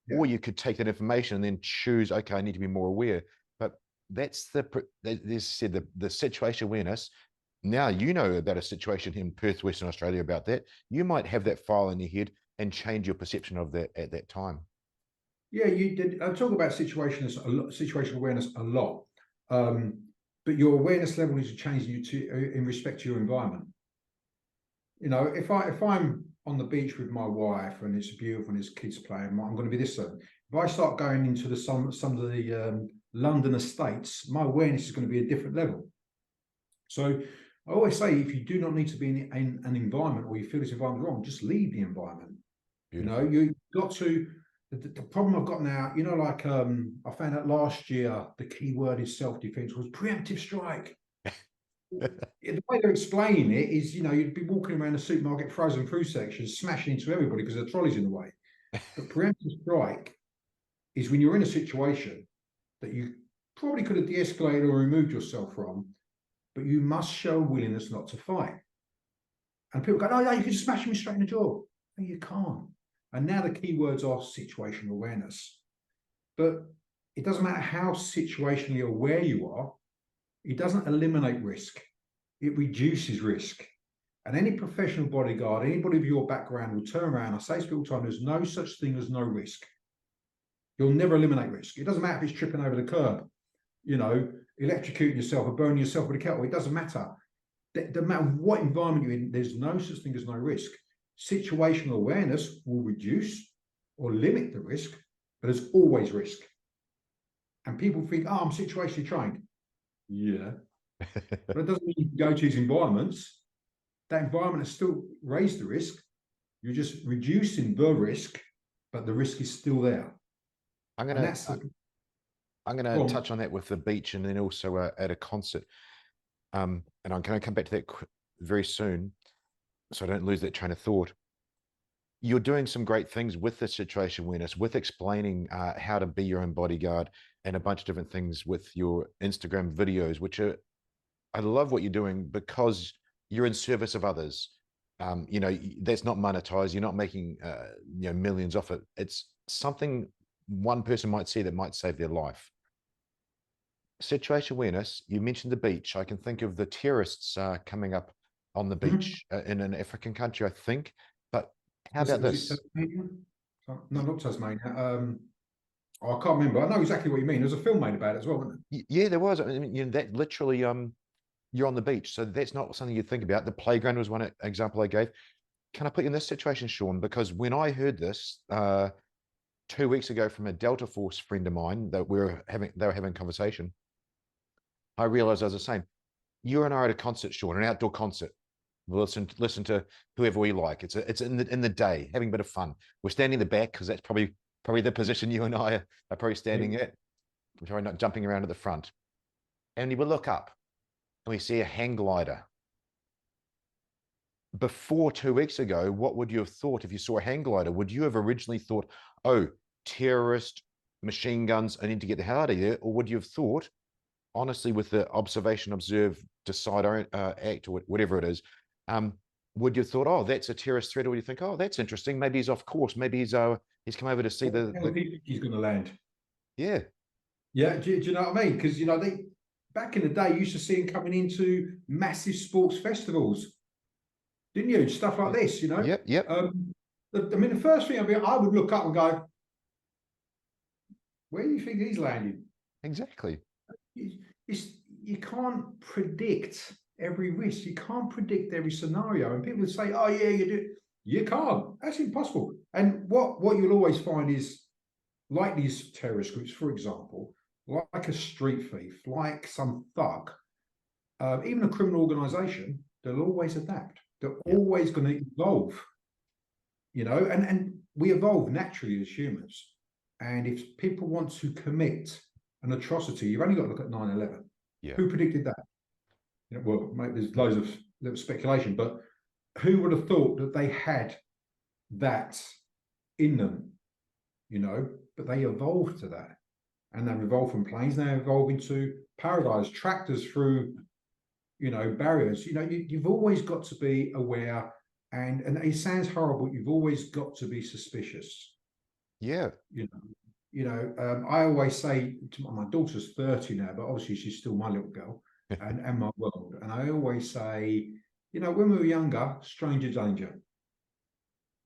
Yeah. Or you could take that information and then choose, okay, I need to be more aware. But that's the situation awareness. Now you know about a situation in Perth, Western Australia about that. You might have that file in your head and change your perception of that at that time. Yeah, you did. I talk about situational awareness a lot. But your awareness level needs to change in respect to your environment. If I'm on the beach with my wife and it's beautiful and there's kids playing, I'm going to be this certain. If I start going into some of the London estates, my awareness is going to be a different level. So I always say, if you do not need to be in an environment or you feel this environment wrong, just leave the environment. Beautiful. You've got to. The problem I've got now, I found out last year, the key word in self-defense was preemptive strike. The way they're explaining it is, you'd be walking around the supermarket frozen food section, smashing into everybody because the trolley's in the way. But preemptive strike is when you're in a situation that you probably could have de-escalated or removed yourself from, but you must show willingness not to fight. And people go, "Oh, yeah, you can just smash me straight in the jaw." No, you can't. And now the key words are situational awareness. But it doesn't matter how situationally aware you are, it doesn't eliminate risk. It reduces risk. And any professional bodyguard, anybody of your background will turn around. I say to people all the time, there's no such thing as no risk. You'll never eliminate risk. It doesn't matter if it's tripping over the curb, electrocuting yourself or burning yourself with a kettle. It doesn't matter. No matter what environment you're in, there's no such thing as no risk. Situational awareness will reduce or limit the risk, but there's always risk. And people think, "Oh, I'm situationally trained." Yeah. But it doesn't mean you can go to these environments. That environment has still raised the risk. You're just reducing the risk, but the risk is still there. I'm going to touch on that with the beach, and then also at a concert. And I'm going to come back to that very soon, so I don't lose that train of thought. You're doing some great things with the situation awareness, with explaining how to be your own bodyguard, and a bunch of different things with your Instagram videos, which are, I love what you're doing because you're in service of others. That's not monetized. You're not making millions off it. It's something one person might see that might save their life. Situation awareness, you mentioned the beach. I can think of the terrorists coming up on the beach in an African country, I think. But how about this? Tasmania? No, not Tasmania. I can't remember. I know exactly what you mean. There's a film made about it as well, wasn't there? Yeah, there was. I mean, that literally, you're on the beach, so that's not something you'd think about. The playground was one example I gave. Can I put you in this situation, Sean? Because when I heard this 2 weeks ago from a Delta Force friend of mine that they were having a conversation, I realized I was the same. You and I are at a concert, Sean, an outdoor concert. We'll listen to whoever we like. It's in the day, having a bit of fun. We're standing in the back because that's probably the position you and I are probably standing at. We're probably not jumping around at the front. And we will look up and we see a hang glider. Before 2 weeks ago, what would you have thought if you saw a hang glider? Would you have originally thought, "Oh, terrorist, machine guns, I need to get the hell out of here"? Or would you have thought, honestly, with the observation, observe, decide, act, or whatever it is, would you have thought, "Oh, that's a terrorist threat"? Or would you think, "Oh, that's interesting. Maybe he's off course. Maybe he's come over to see the he's going to land." Yeah. Yeah. Do you know what I mean? Because they back in the day, you used to see them coming into massive sports festivals, didn't you? Stuff like this, Yep. The first thing I would look up and go, "Where do you think he's landing?" Exactly. You can't predict every risk. You can't predict every scenario. And people say, "Oh yeah, you do." You can't. That's impossible. And what you'll always find is, like these terrorist groups, for example, like a street thief, like some thug, even a criminal organization, they'll always adapt. They're always going to evolve. And we evolve naturally as humans. And if people want to commit an atrocity, you've only got to look at 9/11. Yeah. Who predicted that? Well, there's loads of little speculation, but who would have thought that they had that in them? But they evolved to that, and they've evolved from planes. Now evolved into paragliders, tractors through, barriers. You've always got to be aware, and it sounds horrible. You've always got to be suspicious. Yeah. I always say to my daughter's 30 now, but obviously she's still my little girl and my world. And I always say, when we were younger, stranger danger.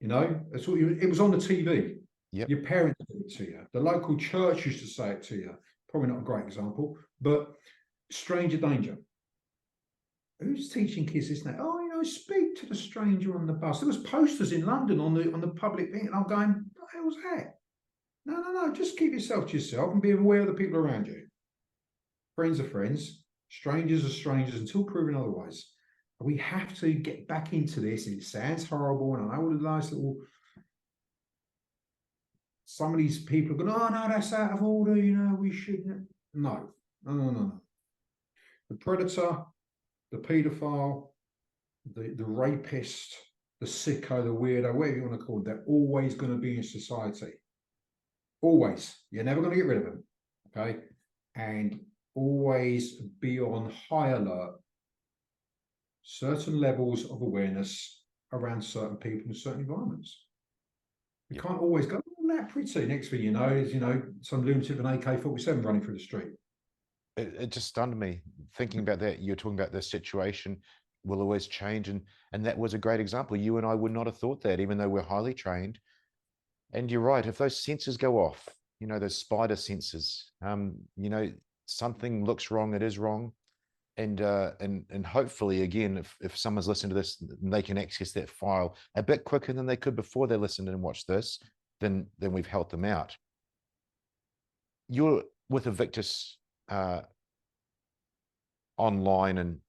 That's what it was on the TV. Yep. Your parents said it to you. The local church used to say it to you. Probably not a great example, but stranger danger. Who's teaching kids this now? Oh, speak to the stranger on the bus. There was posters in London on the public thing, and I'm going, what the hell's that? No. Just keep yourself to yourself and be aware of the people around you. Friends are friends. Strangers are strangers until proven otherwise. We have to get back into this. It sounds horrible, and I know all the nice little. Some of these people are going, "Oh no, that's out of order. We shouldn't." No. The predator, the paedophile, the rapist, the sicko, the weirdo, whatever you want to call it, they're always going to be in society. Always. You're never going to get rid of them. Okay. And always be on high alert, certain levels of awareness around certain people in certain environments. You can't always go, oh, that pretty. Next thing you know is, some lunatic with an AK-47 running through the street. It just stunned me thinking about that. You're talking about the situation will always change. And that was a great example. You and I would not have thought that, even though we're highly trained. And you're right. If those sensors go off, those spider sensors, something looks wrong, it is wrong. And hopefully, again, if someone's listening to this, they can access that file a bit quicker than they could before they listened and watched this, then we've helped them out. You're with Invictus online, and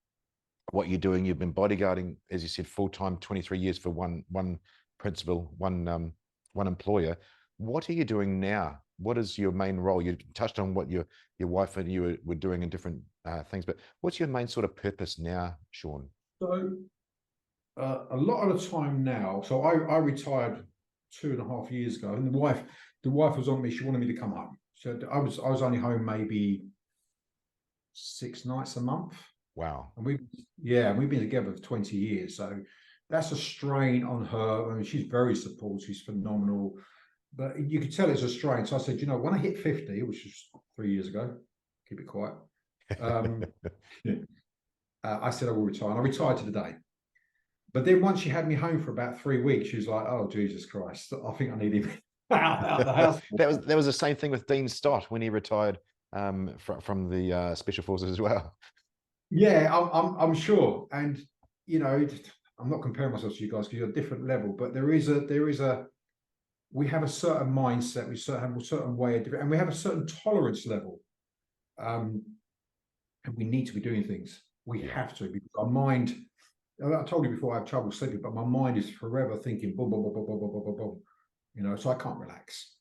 what you're doing, you've been bodyguarding, as you said, full-time, 23 years for one principal, one employer. What are you doing now? What is your main role? You touched on what your wife and you were doing in different things, but what's your main sort of purpose now, Sean? So a lot of the time now, so I retired 2.5 years ago, and the wife was on me. She wanted me to come home. So I was only home maybe 6 nights a month. Wow. And we've been together for 20 years. So that's a strain on her. I mean, she's very supportive, she's phenomenal. But you could tell it's a strain. So I said, when I hit 50, which was 3 years ago, keep it quiet. I said I will retire. And I retired to the day. But then once she had me home for about 3 weeks, she was like, oh, Jesus Christ, I think I need him out the house. that was the same thing with Dean Stott when he retired from the Special Forces as well. Yeah, I'm sure. And, I'm not comparing myself to you guys because you're a different level, but we have a certain mindset, we have a certain way of doing, and we have a certain tolerance level. And we need to be doing things. We have to, because our mind, I told you before, I have trouble sleeping, but my mind is forever thinking, boom, boom, boom, boom, boom, boom, boom, boom, so I can't relax.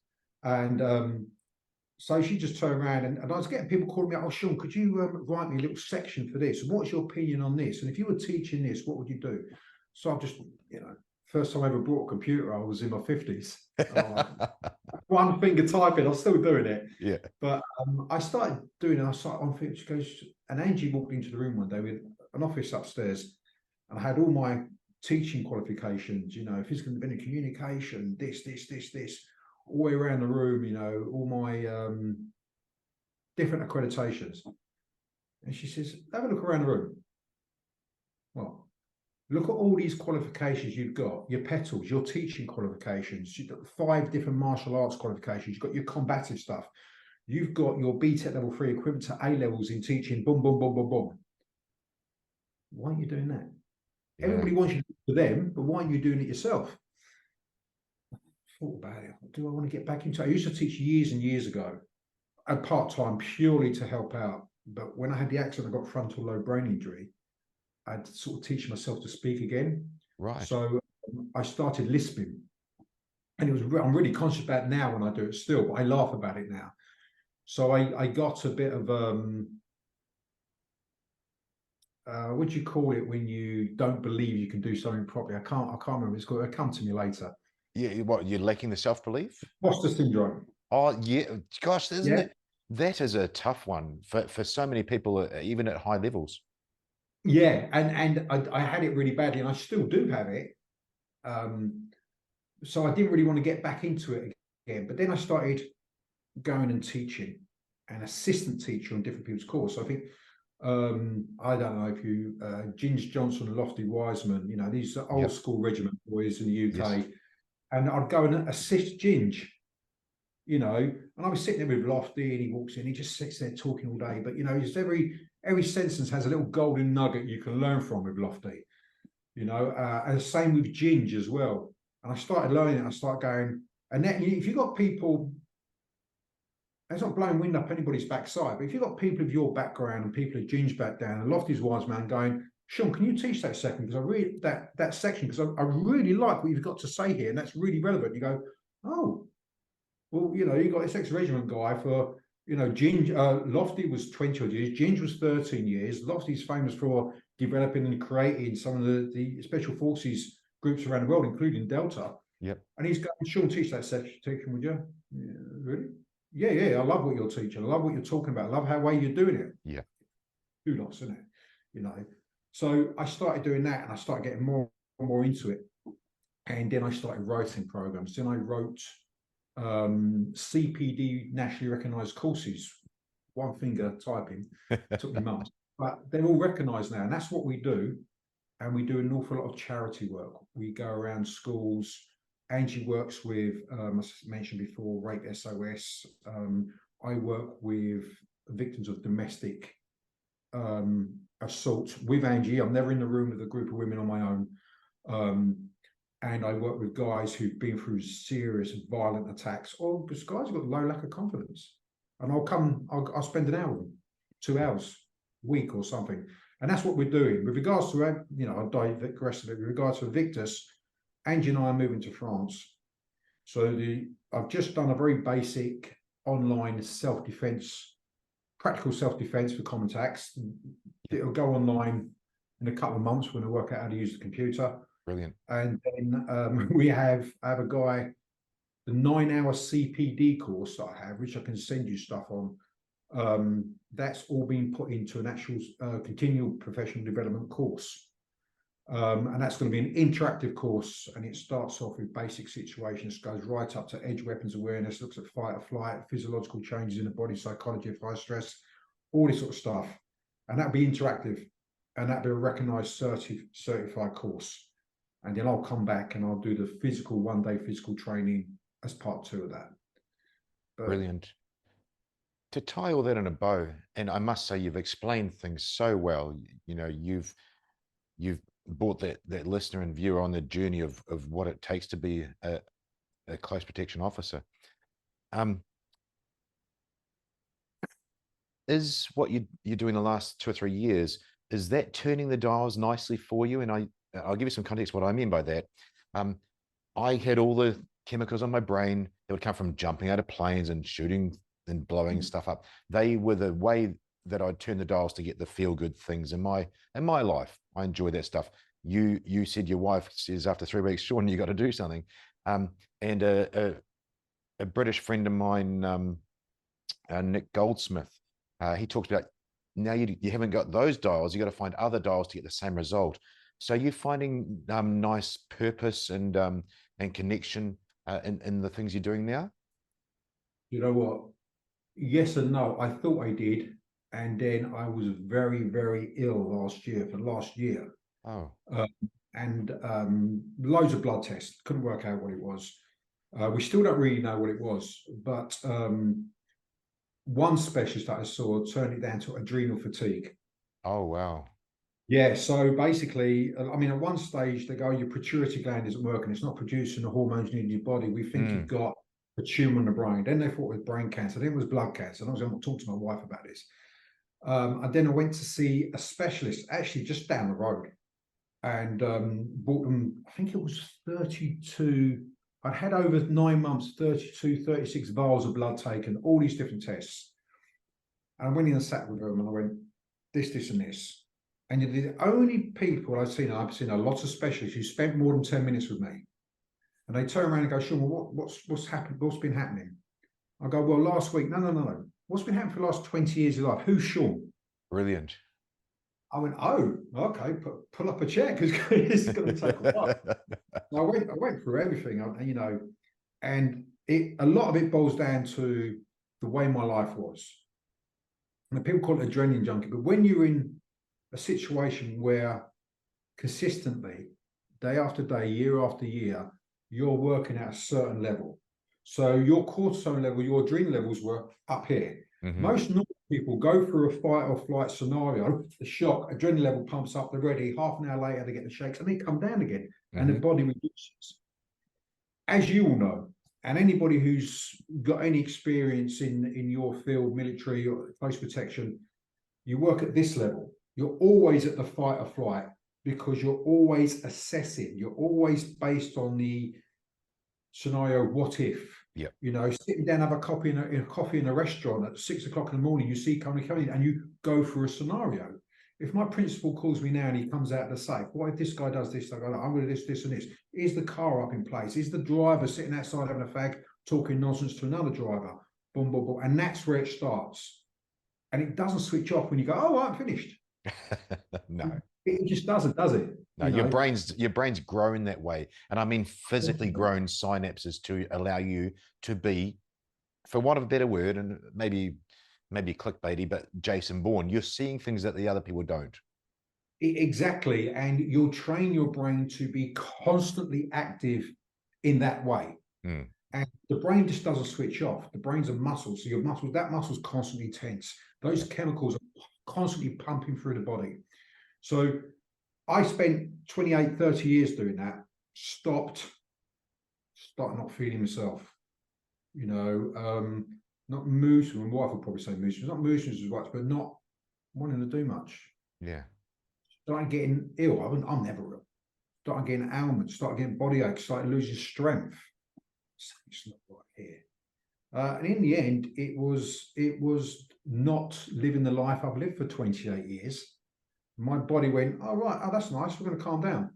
And so she just turned around, and I was getting people calling me, oh, Sean, could you write me a little section for this? And what's your opinion on this? And if you were teaching this, what would you do? So I've just, first time I ever brought a computer, I was in my 50s. One finger typing, I'm still doing it. Yeah. But I started doing it. I started on things. She goes, and Angie walked into the room one day with an office upstairs, and I had all my teaching qualifications, physical and communication, this, all the way around the room, all my different accreditations. And she says, have a look around the room. Well, look at all these qualifications you've got, your petals, your teaching qualifications, you've got 5 different martial arts qualifications, you've got your combative stuff, you've got your BTEC level 3 equivalent to A levels in teaching, boom, boom, boom, boom, boom. Why aren't you doing that? Yeah. Everybody wants you to do it for them, but why aren't you doing it yourself? I thought about it. Do I want to get back into it? I used to teach years and years ago, at part-time, purely to help out. But when I had the accident, I got frontal lobe brain injury. I'd sort of teach myself to speak again. Right. So I started lisping, and I'm really conscious about it now when I do it still, but I laugh about it now. So I got a bit of what do you call it when you don't believe you can do something properly? I can't remember. It's called. It'll come to me later. Yeah. What, you're lacking the self-belief? Imposter syndrome. Oh yeah. Gosh, isn't it? That is a tough one for so many people, even at high levels. Yeah, and I had it really badly, and I still do have it. So I didn't really want to get back into it again. But then I started going and teaching, and assistant teacher on different people's courses. So I think I don't know if you Ginge Johnson and Lofty Wiseman, these are old school regiment boys in the UK, yes. And I'd go and assist Ginge, and I was sitting there with Lofty, and he walks in, he just sits there talking all day. But just every sentence has a little golden nugget you can learn from with Lofty, and the same with Ginge as well. And I started learning it. I started going, and then if you've got people, it's not blowing wind up anybody's backside, but if you've got people of your background and people of Ginge's background and Lofty's wise man going, Sean, can you teach that second? Because I read that section, because I really like what you've got to say here, and that's really relevant. You go, oh, well, you got this ex-regiment guy for, Ginge, Lofty was 20 odd years, Ginge was 13 years. Lofty's famous for developing and creating some of the special forces groups around the world, including Delta. Yep. And he's going, Sean, teach that section, would you? Yeah, really? Yeah, I love what you're teaching. I love what you're talking about. I love how way you're doing it. Yeah. Who lots, isn't it? So I started doing that, and I started getting more and more into it. And then I started writing programs. Then I wrote CPD nationally recognized courses, one finger typing. It took me months, but they're all recognized now, and that's what we do. And we do an awful lot of charity work. We go around schools. Angie works with, as I mentioned before, Rape SOS. I work with victims of domestic assault with Angie. I'm never in the room with a group of women on my own. And I work with guys who've been through serious violent attacks, or because guys have got low lack of confidence. And I'll spend an hour with them, 2 hours a week or something. And that's what we're doing. With regards to, I'll digress a bit. With regards to Victus, Angie and I are moving to France. So I've just done a very basic online self-defense, practical self-defense for common attacks. It'll go online in a couple of months when I work out how to use the computer. Brilliant. And then I have a guy, the 9-hour CPD course that I have, which I can send you stuff on. That's all been put into an actual continual professional development course. And that's going to be an interactive course, and it starts off with basic situations, goes right up to edge weapons awareness, looks at fight or flight, physiological changes in the body, psychology of high stress, all this sort of stuff. And that'll be interactive, and that'll be a recognized certified course. And then I'll come back and I'll do the physical, one-day physical training as part 2 of that. Brilliant. To tie all that in a bow, and I must say you've explained things so well. You've brought that listener and viewer on the journey of what it takes to be a close protection officer. Is what you're doing the last 2 or 3 years, is that turning the dials nicely for you? And I'll give you some context what I mean by that. I had all the chemicals on my brain that would come from jumping out of planes and shooting and blowing stuff up. They were the way that I'd turn the dials to get the feel good things in my life. I enjoy that stuff. You said your wife says after 3 weeks, Sean, you got to do something. And a British friend of mine, Nick Goldsmith, he talks about now you haven't got those dials, you got to find other dials to get the same result. So you're finding nice purpose and connection in the things you're doing now? You know what? Yes and no. I thought I did. And then I was very, very ill for last year. Oh. And loads of blood tests. Couldn't work out what it was. We still don't really know what it was. But one specialist that I saw turned it down to adrenal fatigue. Oh, wow. Yeah, so basically, I mean, at one stage, they go, your pituitary gland isn't working. It's not producing the hormones needed in your body. We think you've got a tumor in the brain. Then they thought it was brain cancer. Then it was blood cancer. And I was going to talk to my wife about this. And then I went to see a specialist, actually just down the road, and bought them, I think it was 32. I'd had over 9 months, 32, 36 vials of blood taken, all these different tests. And I went in and sat with them, and I went, this, and this. And you're the only people I've seen a lot of specialists who spent more than 10 minutes with me. And they turn around and go, Sean, well, what's happened? What's been happening? I go, well, last week, no. What's been happening for the last 20 years of life? Who's Sean? Brilliant. I went, oh, okay, pull up a chair because it's going to take a while. So I went through everything, and a lot of it boils down to the way my life was. And people call it adrenaline junkie, but when you're in a situation where consistently, day after day, year after year, you're working at a certain level. So your cortisol level, your adrenaline levels were up here. Most normal people go through a fight or flight scenario, the shock, adrenaline level pumps up, they're ready, half an hour later they get the shakes, and they come down again, and the body reduces. As you all know, and anybody who's got any experience in your field, military or close protection, you work at this level. You're always at the fight or flight because you're always assessing. You're always based on the scenario, what if? Yeah. Sitting down, have a coffee in a restaurant at 6 o'clock in the morning, you see coming in, and you go through a scenario. If my principal calls me now and he comes out of the safe, what if this guy does this? I go, I'm going to do this, and this. Is the car up in place? Is the driver sitting outside having a fag, talking nonsense to another driver? Boom, boom, boom. And that's where it starts. And it doesn't switch off when you go, oh, I'm finished. No. It just doesn't, does it? No, your brain's grown that way. And I mean physically grown synapses to allow you to be, for want of a better word, and maybe clickbaity, but Jason Bourne, you're seeing things that the other people don't. Exactly. And you'll train your brain to be constantly active in that way. Mm. And the brain just doesn't switch off. The brain's a muscle. So your muscles, that muscle's constantly tense. Those chemicals are constantly pumping through the body. So I spent 28, 30 years doing that, started not feeling myself, not moose. My wife would probably say moose. Not moose as much, but not wanting to do much. Yeah. Started getting ill. I'm never ill. Started getting ailments, started getting body aches, started losing strength. It's not right here. And in the end, it was not living the life I've lived for 28 years. My body went, oh, right, oh, that's nice. We're going to calm down.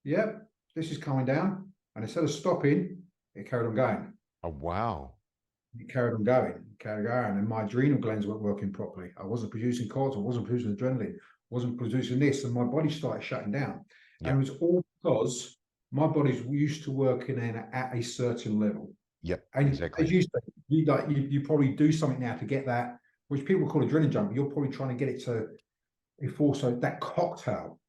Yep, this is calming down. And instead of stopping, it carried on going. Oh, wow. It carried on going, and my adrenal glands weren't working properly. I wasn't producing cortisol, I wasn't producing adrenaline, wasn't producing this, and my body started shutting down. Yep. And it was all because my body's used to working at a certain level. Yep, and exactly. As you say, you probably do something now to get that, which people call adrenaline jump, but you're probably trying to get it to also that cocktail.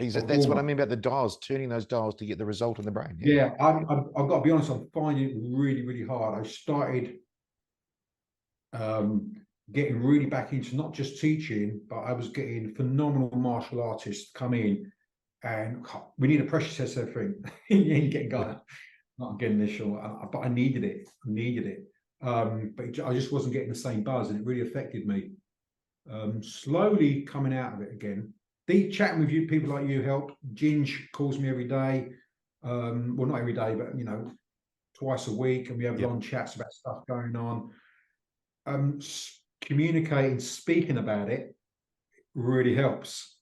Exactly. That's what I mean about the dials, turning those dials to get the result in the brain. Yeah, I've got to be honest, I'm finding it really, really hard. I started getting really back into not just teaching, but I was getting phenomenal martial artists come in, and we need a pressure test, everything. You ain't getting going. Not getting this short, but I needed it. But I just wasn't getting the same buzz, and it really affected me. Slowly coming out of it again. Deep chatting with you, people like you helped. Ginge calls me every day. Well, not every day, but twice a week, and we have long chats about stuff going on. Communicating, speaking about it really helps.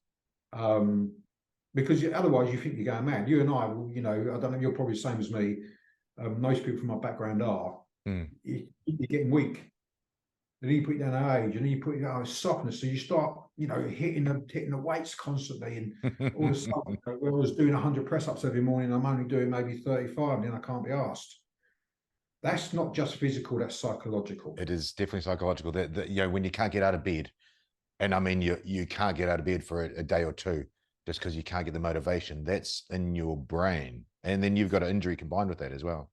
Because otherwise you think you're going mad. You and I, I don't know, you're probably the same as me. Most people from my background are. You're getting weak. And then you put down age, and then you put down softness. So you start, hitting the weights constantly. And all of a sudden, when I was doing 100 press-ups every morning, I'm only doing maybe 35, and then I can't be asked. That's not just physical, that's psychological. It is definitely psychological. That when you can't get out of bed, and I mean you can't get out of bed for a day or two just because you can't get the motivation, that's in your brain. And then you've got an injury combined with that as well.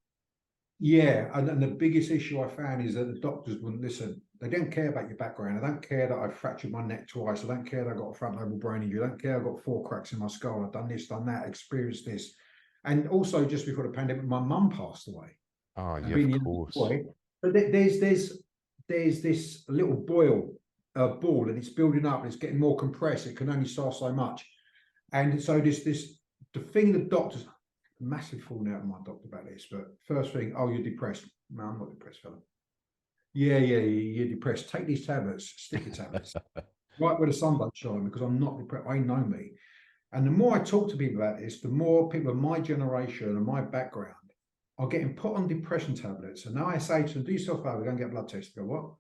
Yeah, and the biggest issue I found is that the doctors wouldn't listen. They don't care about your background. I don't care that I fractured my neck twice. I don't care that I got a front lobe brain injury. I don't care I've got 4 cracks in my skull. I've done this, done that, experienced this. And also, just before the pandemic, my mum passed away. Oh, yeah, of course. But there's this little ball, and it's building up. It's getting more compressed. It can only start so much. And so the thing the doctors, massive falling out with my doctor about this, but first thing, oh, you're depressed. No, I'm not depressed, fella. Yeah, you're depressed. Take these tablets, sticky tablets, right where the sun don't shine, because I'm not depressed. I know me. And the more I talk to people about this, the more people of my generation and my background are getting put on depression tablets. And now I say to them, do yourself a favor, go and get a blood test. Go, what?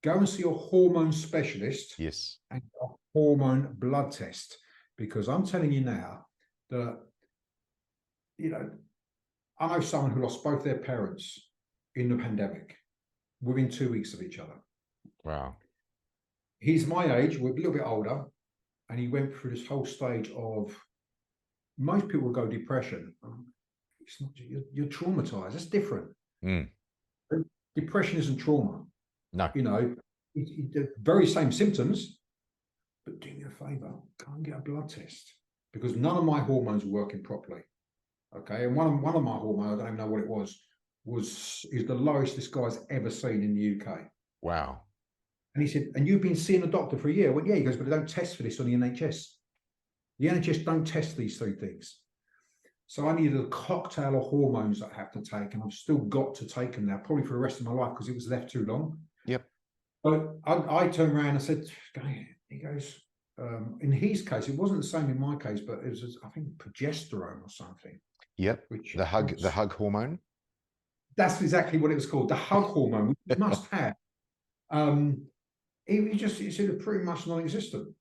Go and see a hormone specialist. Yes. And a hormone blood test. Because I'm telling you now that, I know someone who lost both their parents in the pandemic within 2 weeks of each other. Wow. He's my age, we're a little bit older, and he went through this whole stage of, most people go depression. It's not, you're traumatized. That's different. Depression isn't trauma. No. It's the very same symptoms, but do me a favor, go and get a blood test, because none of my hormones are working properly. Okay, and one of my hormones, I don't even know what it is the lowest this guy's ever seen in the UK. Wow. And he said, and you've been seeing a doctor for a year? I went, yeah. He goes, but they don't test for this on the NHS. The NHS don't test these 3 things. So I needed a cocktail of hormones that I have to take, and I've still got to take them now, probably for the rest of my life, because it was left too long. Yep. But I turned around and said, go ahead. He goes, in his case, it wasn't the same in my case, but it was, I think, progesterone or something. Yep. Which The hug hormone. That's exactly what it was called, the hug hormone, which you must have. He said it's pretty much non-existent.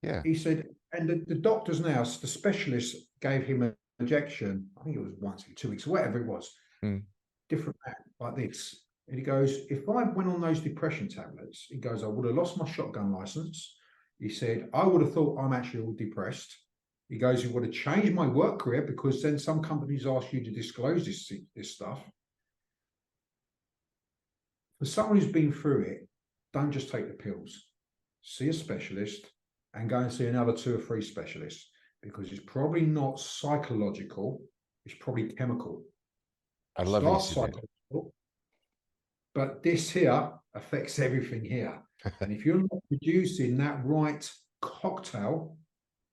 Yeah. He said, and the doctors now, the specialists gave him an injection, I think it was once every 2 weeks, whatever it was, different like this. And he goes, if I went on those depression tablets, he goes, I would have lost my shotgun license. He said, I would have thought I'm actually all depressed. He goes, it would have changed my work career because then some companies ask you to disclose this stuff. For someone who's been through it, don't just take the pills. See a specialist and go and see another 2 or 3 specialists, because it's probably not psychological, it's probably chemical. I love Start you said psychological, but this here affects everything here. And if you're not producing that right cocktail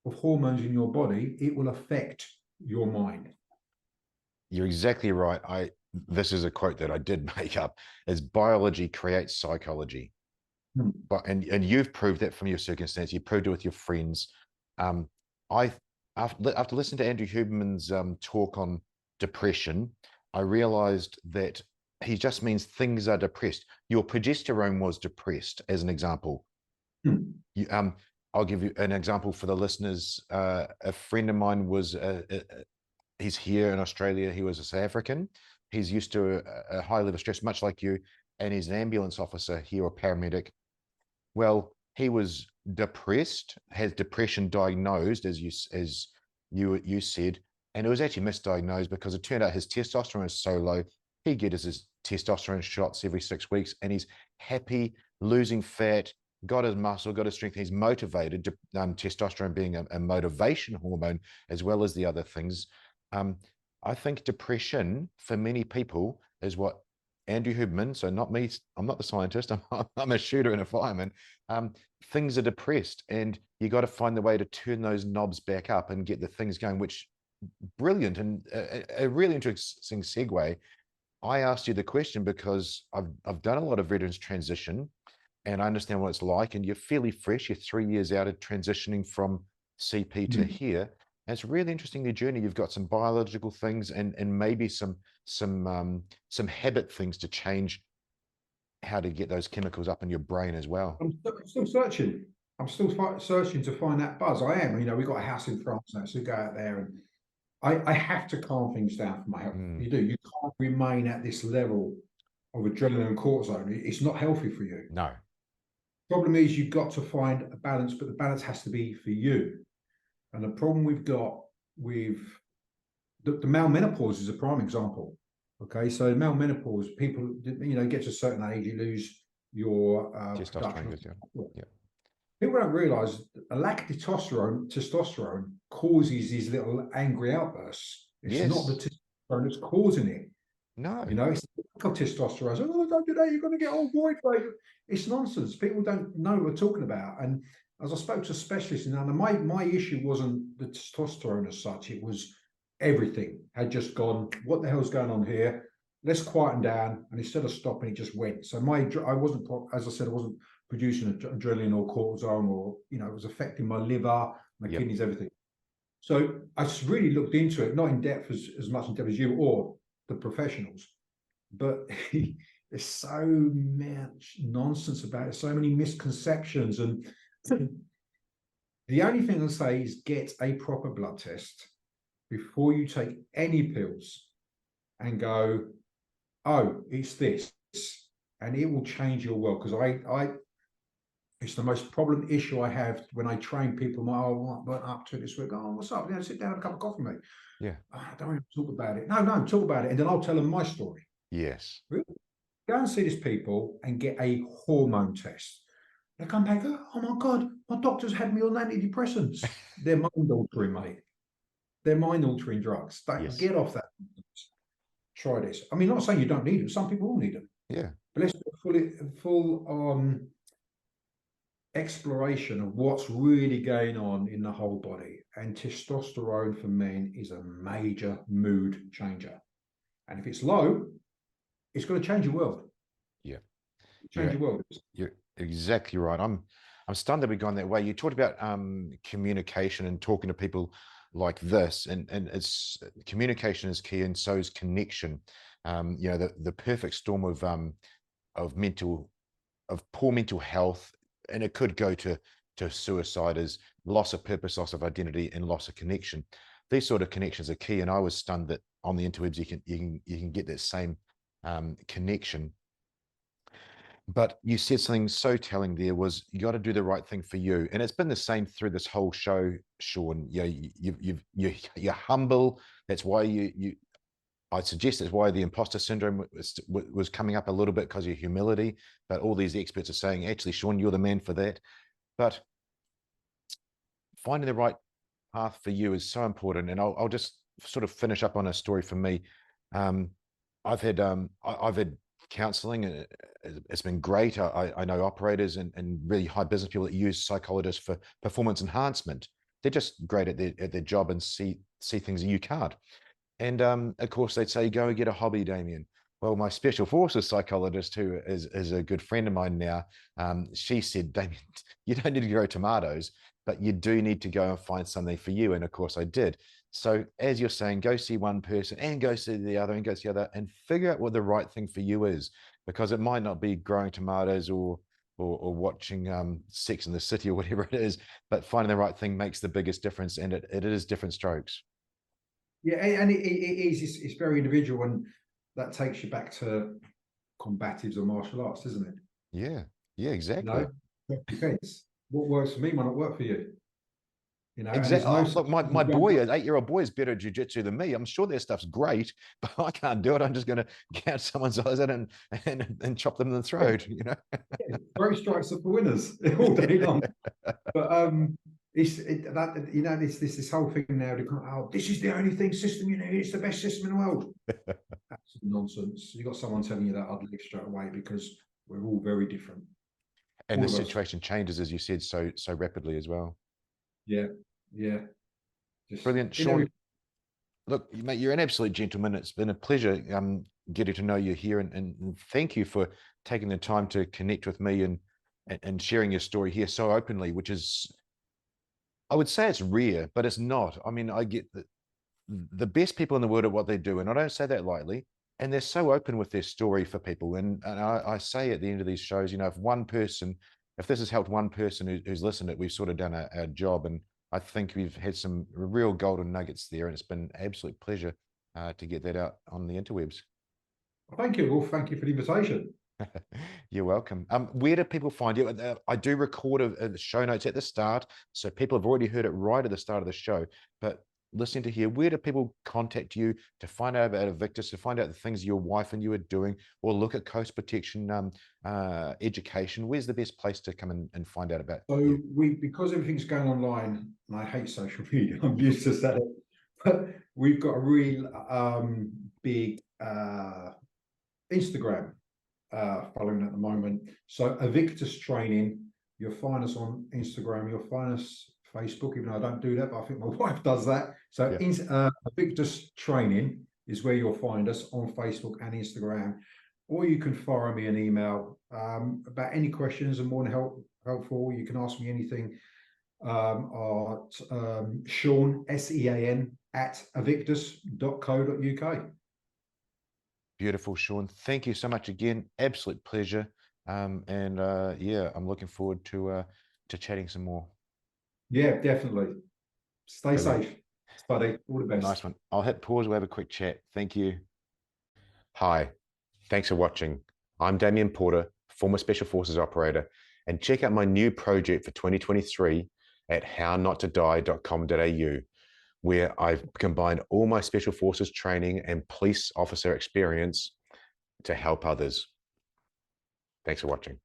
of hormones in your body, it will affect your mind. You're exactly right. This is a quote that I did make up, is biology creates psychology. But and you've proved that from your circumstance. You proved it with your friends. After listening to Andrew Huberman's talk on depression, I realized that he just means things are depressed. Your progesterone was depressed, as an example. I'll give you an example for the listeners. A friend of mine was he's here in Australia. He was a South African. He's used to a high level of stress, much like you, and he's an ambulance officer here, or paramedic. Well, he was depressed, has depression diagnosed, as you said, and it was actually misdiagnosed because it turned out his testosterone is so low. He gets his testosterone shots every 6 weeks, and he's happy, losing fat, got his muscle, got his strength. He's motivated. Testosterone being a motivation hormone, as well as the other things. I think depression for many people is what Andrew Huberman, so not me, I'm not the scientist, I'm a shooter and a fireman. Things are depressed, and you got to find the way to turn those knobs back up and get the things going, which brilliant. And a really interesting segue. I asked you the question because I've done a lot of veterans transition, and I understand what it's like, and you're fairly fresh. You're 3 years out of transitioning from CP to here. And it's really interesting, the journey. You've got some biological things and maybe some habit things to change how to get those chemicals up in your brain as well. I'm still searching. I'm still searching to find that buzz. I am. You know, we've got a house in France now, so we go out there, and I have to calm things down for my health. You do. You can't remain at this level of adrenaline and cortisol. It's not healthy for you. No. Problem is, you've got to find a balance, but the balance has to be for you. And the problem we've got with the male menopause is a prime example. Okay, so male menopause, people, get to a certain age, you lose your testosterone. Yeah. People don't realize a lack of testosterone causes these little angry outbursts. It's not the testosterone that's causing it. No. It's the lack of testosterone. So, don't do that, you're going to get all void. It's nonsense. People don't know what we're talking about. And as I spoke to specialists, and my issue wasn't the testosterone as such, it was everything had just gone, what the hell's going on here? Let's quieten down. And instead of stopping, it just went. So I wasn't, as I said, I wasn't producing adrenaline or cortisol, or, it was affecting my liver, my kidneys, everything. So I just really looked into it, not in depth as much in depth as you or the professionals, but there's so much nonsense about it, so many misconceptions. And the only thing I'll say is get a proper blood test before you take any pills and go, oh, it's this, and it will change your world. Because it's the most problem issue I have when I train people. What went up to this week? Oh, what's up? Sit down, have a cup of coffee, mate. Yeah. Oh, I don't want to talk about it. No, talk about it, and then I'll tell them my story. Yes. Really? Go and see these people and get a hormone test. They come back, oh my God, my doctor's had me on antidepressants. They're mind-altering, mate. They're mind-altering drugs. Get off that. Try this. I mean, not saying you don't need them. Some people will need them. Yeah. But let's do a full exploration of what's really going on in the whole body. And testosterone for men is a major mood changer. And if it's low, it's going to change your world. Yeah. Change your world. You're exactly right. I'm stunned that we've gone that way. You talked about communication and talking to people like this, and it's communication is key, and so is connection. You know, the perfect storm of mental of poor mental health, and it could go to suicide, is loss of purpose, loss of identity, and loss of connection. These sort of connections are key, and I was stunned that on the interwebs you can get that same connection. But you said something so telling there, was you got to do the right thing for you, and it's been the same through this whole show, Sean. You know, you're humble. That's why you I suggest that's why the imposter syndrome was coming up a little bit, because of your humility. But all these experts are saying, actually, Sean, you're the man for that. But finding the right path for you is so important. And I'll just sort of finish up on a story for me. I've had counseling. It's been great. I know operators and really high business people that use psychologists for performance enhancement. They're just great at their job and see things that you can't. And of course, they'd say, go and get a hobby, Damien. Well, my special forces psychologist, who is a good friend of mine now, she said, Damien, you don't need to grow tomatoes, but you do need to go and find something for you. And of course, I did. So as you're saying, go see one person and go see the other and go see the other, and figure out what the right thing for you is, because it might not be growing tomatoes or watching Sex in the City or whatever it is, but finding the right thing makes the biggest difference, and it is different strokes. Yeah, and it is. It's very individual, and that takes you back to combatives or martial arts, doesn't it? Yeah, exactly. You know, it depends. What works for me might not work for you. You know, exactly. And look, my boy, an 8-year-old boy, is better at jiu-jitsu than me. I'm sure that stuff's great, but I can't do it. I'm just going to count someone's eyes out and chop them in the throat. You know, throat strikes are for winners all day long. But this whole thing now. Oh, this is the only system you need. It's the best system in the world. That's nonsense. You got someone telling you that, I'd leave straight away, because we're all very different. And the situation changes, as you said, so rapidly as well. Yeah. Brilliant, Sean. Look, mate, you're an absolute gentleman. It's been a pleasure getting to know you here, and thank you for taking the time to connect with me and sharing your story here so openly, which is, I would say it's rare, but it's not. I mean, I get the best people in the world at what they do, and I don't say that lightly, and they're so open with their story for people. And I say at the end of these shows, you know, if this has helped one person who's listened to it, we've sort of done our job. And I think we've had some real golden nuggets there, and it's been an absolute pleasure to get that out on the interwebs. Thank you. Well, thank you for the invitation. You're welcome. Where do people find you? I do record the show notes at the start, so people have already heard it right at the start of the show. But listening to here, where do people contact you to find out about Evictus, to find out the things your wife and you are doing, or look at coast protection education? Where's the best place to come and find out about you? Because everything's going online, and I hate social media, I'm used to that, but we've got a real big Instagram following at the moment. So Evictus Training, you'll find us on Instagram, you'll find us Facebook, even though I don't do that, but I think my wife does that. So Evictus Training is where you'll find us on Facebook and Instagram, or you can fire me an email about any questions. I'm more than helpful. You can ask me anything at Sean, SEAN, at evictus.co.uk. Beautiful, Sean. Thank you so much again. Absolute pleasure. Yeah, I'm looking forward to chatting some more. Yeah, definitely. Stay safe, buddy. All the best. Nice one. I'll hit pause. We'll have a quick chat. Thank you. Hi. Thanks for watching. I'm Damien Porter, former Special Forces operator, and check out my new project for 2023 at hownottodie.com.au, where I've combined all my Special Forces training and police officer experience to help others. Thanks for watching.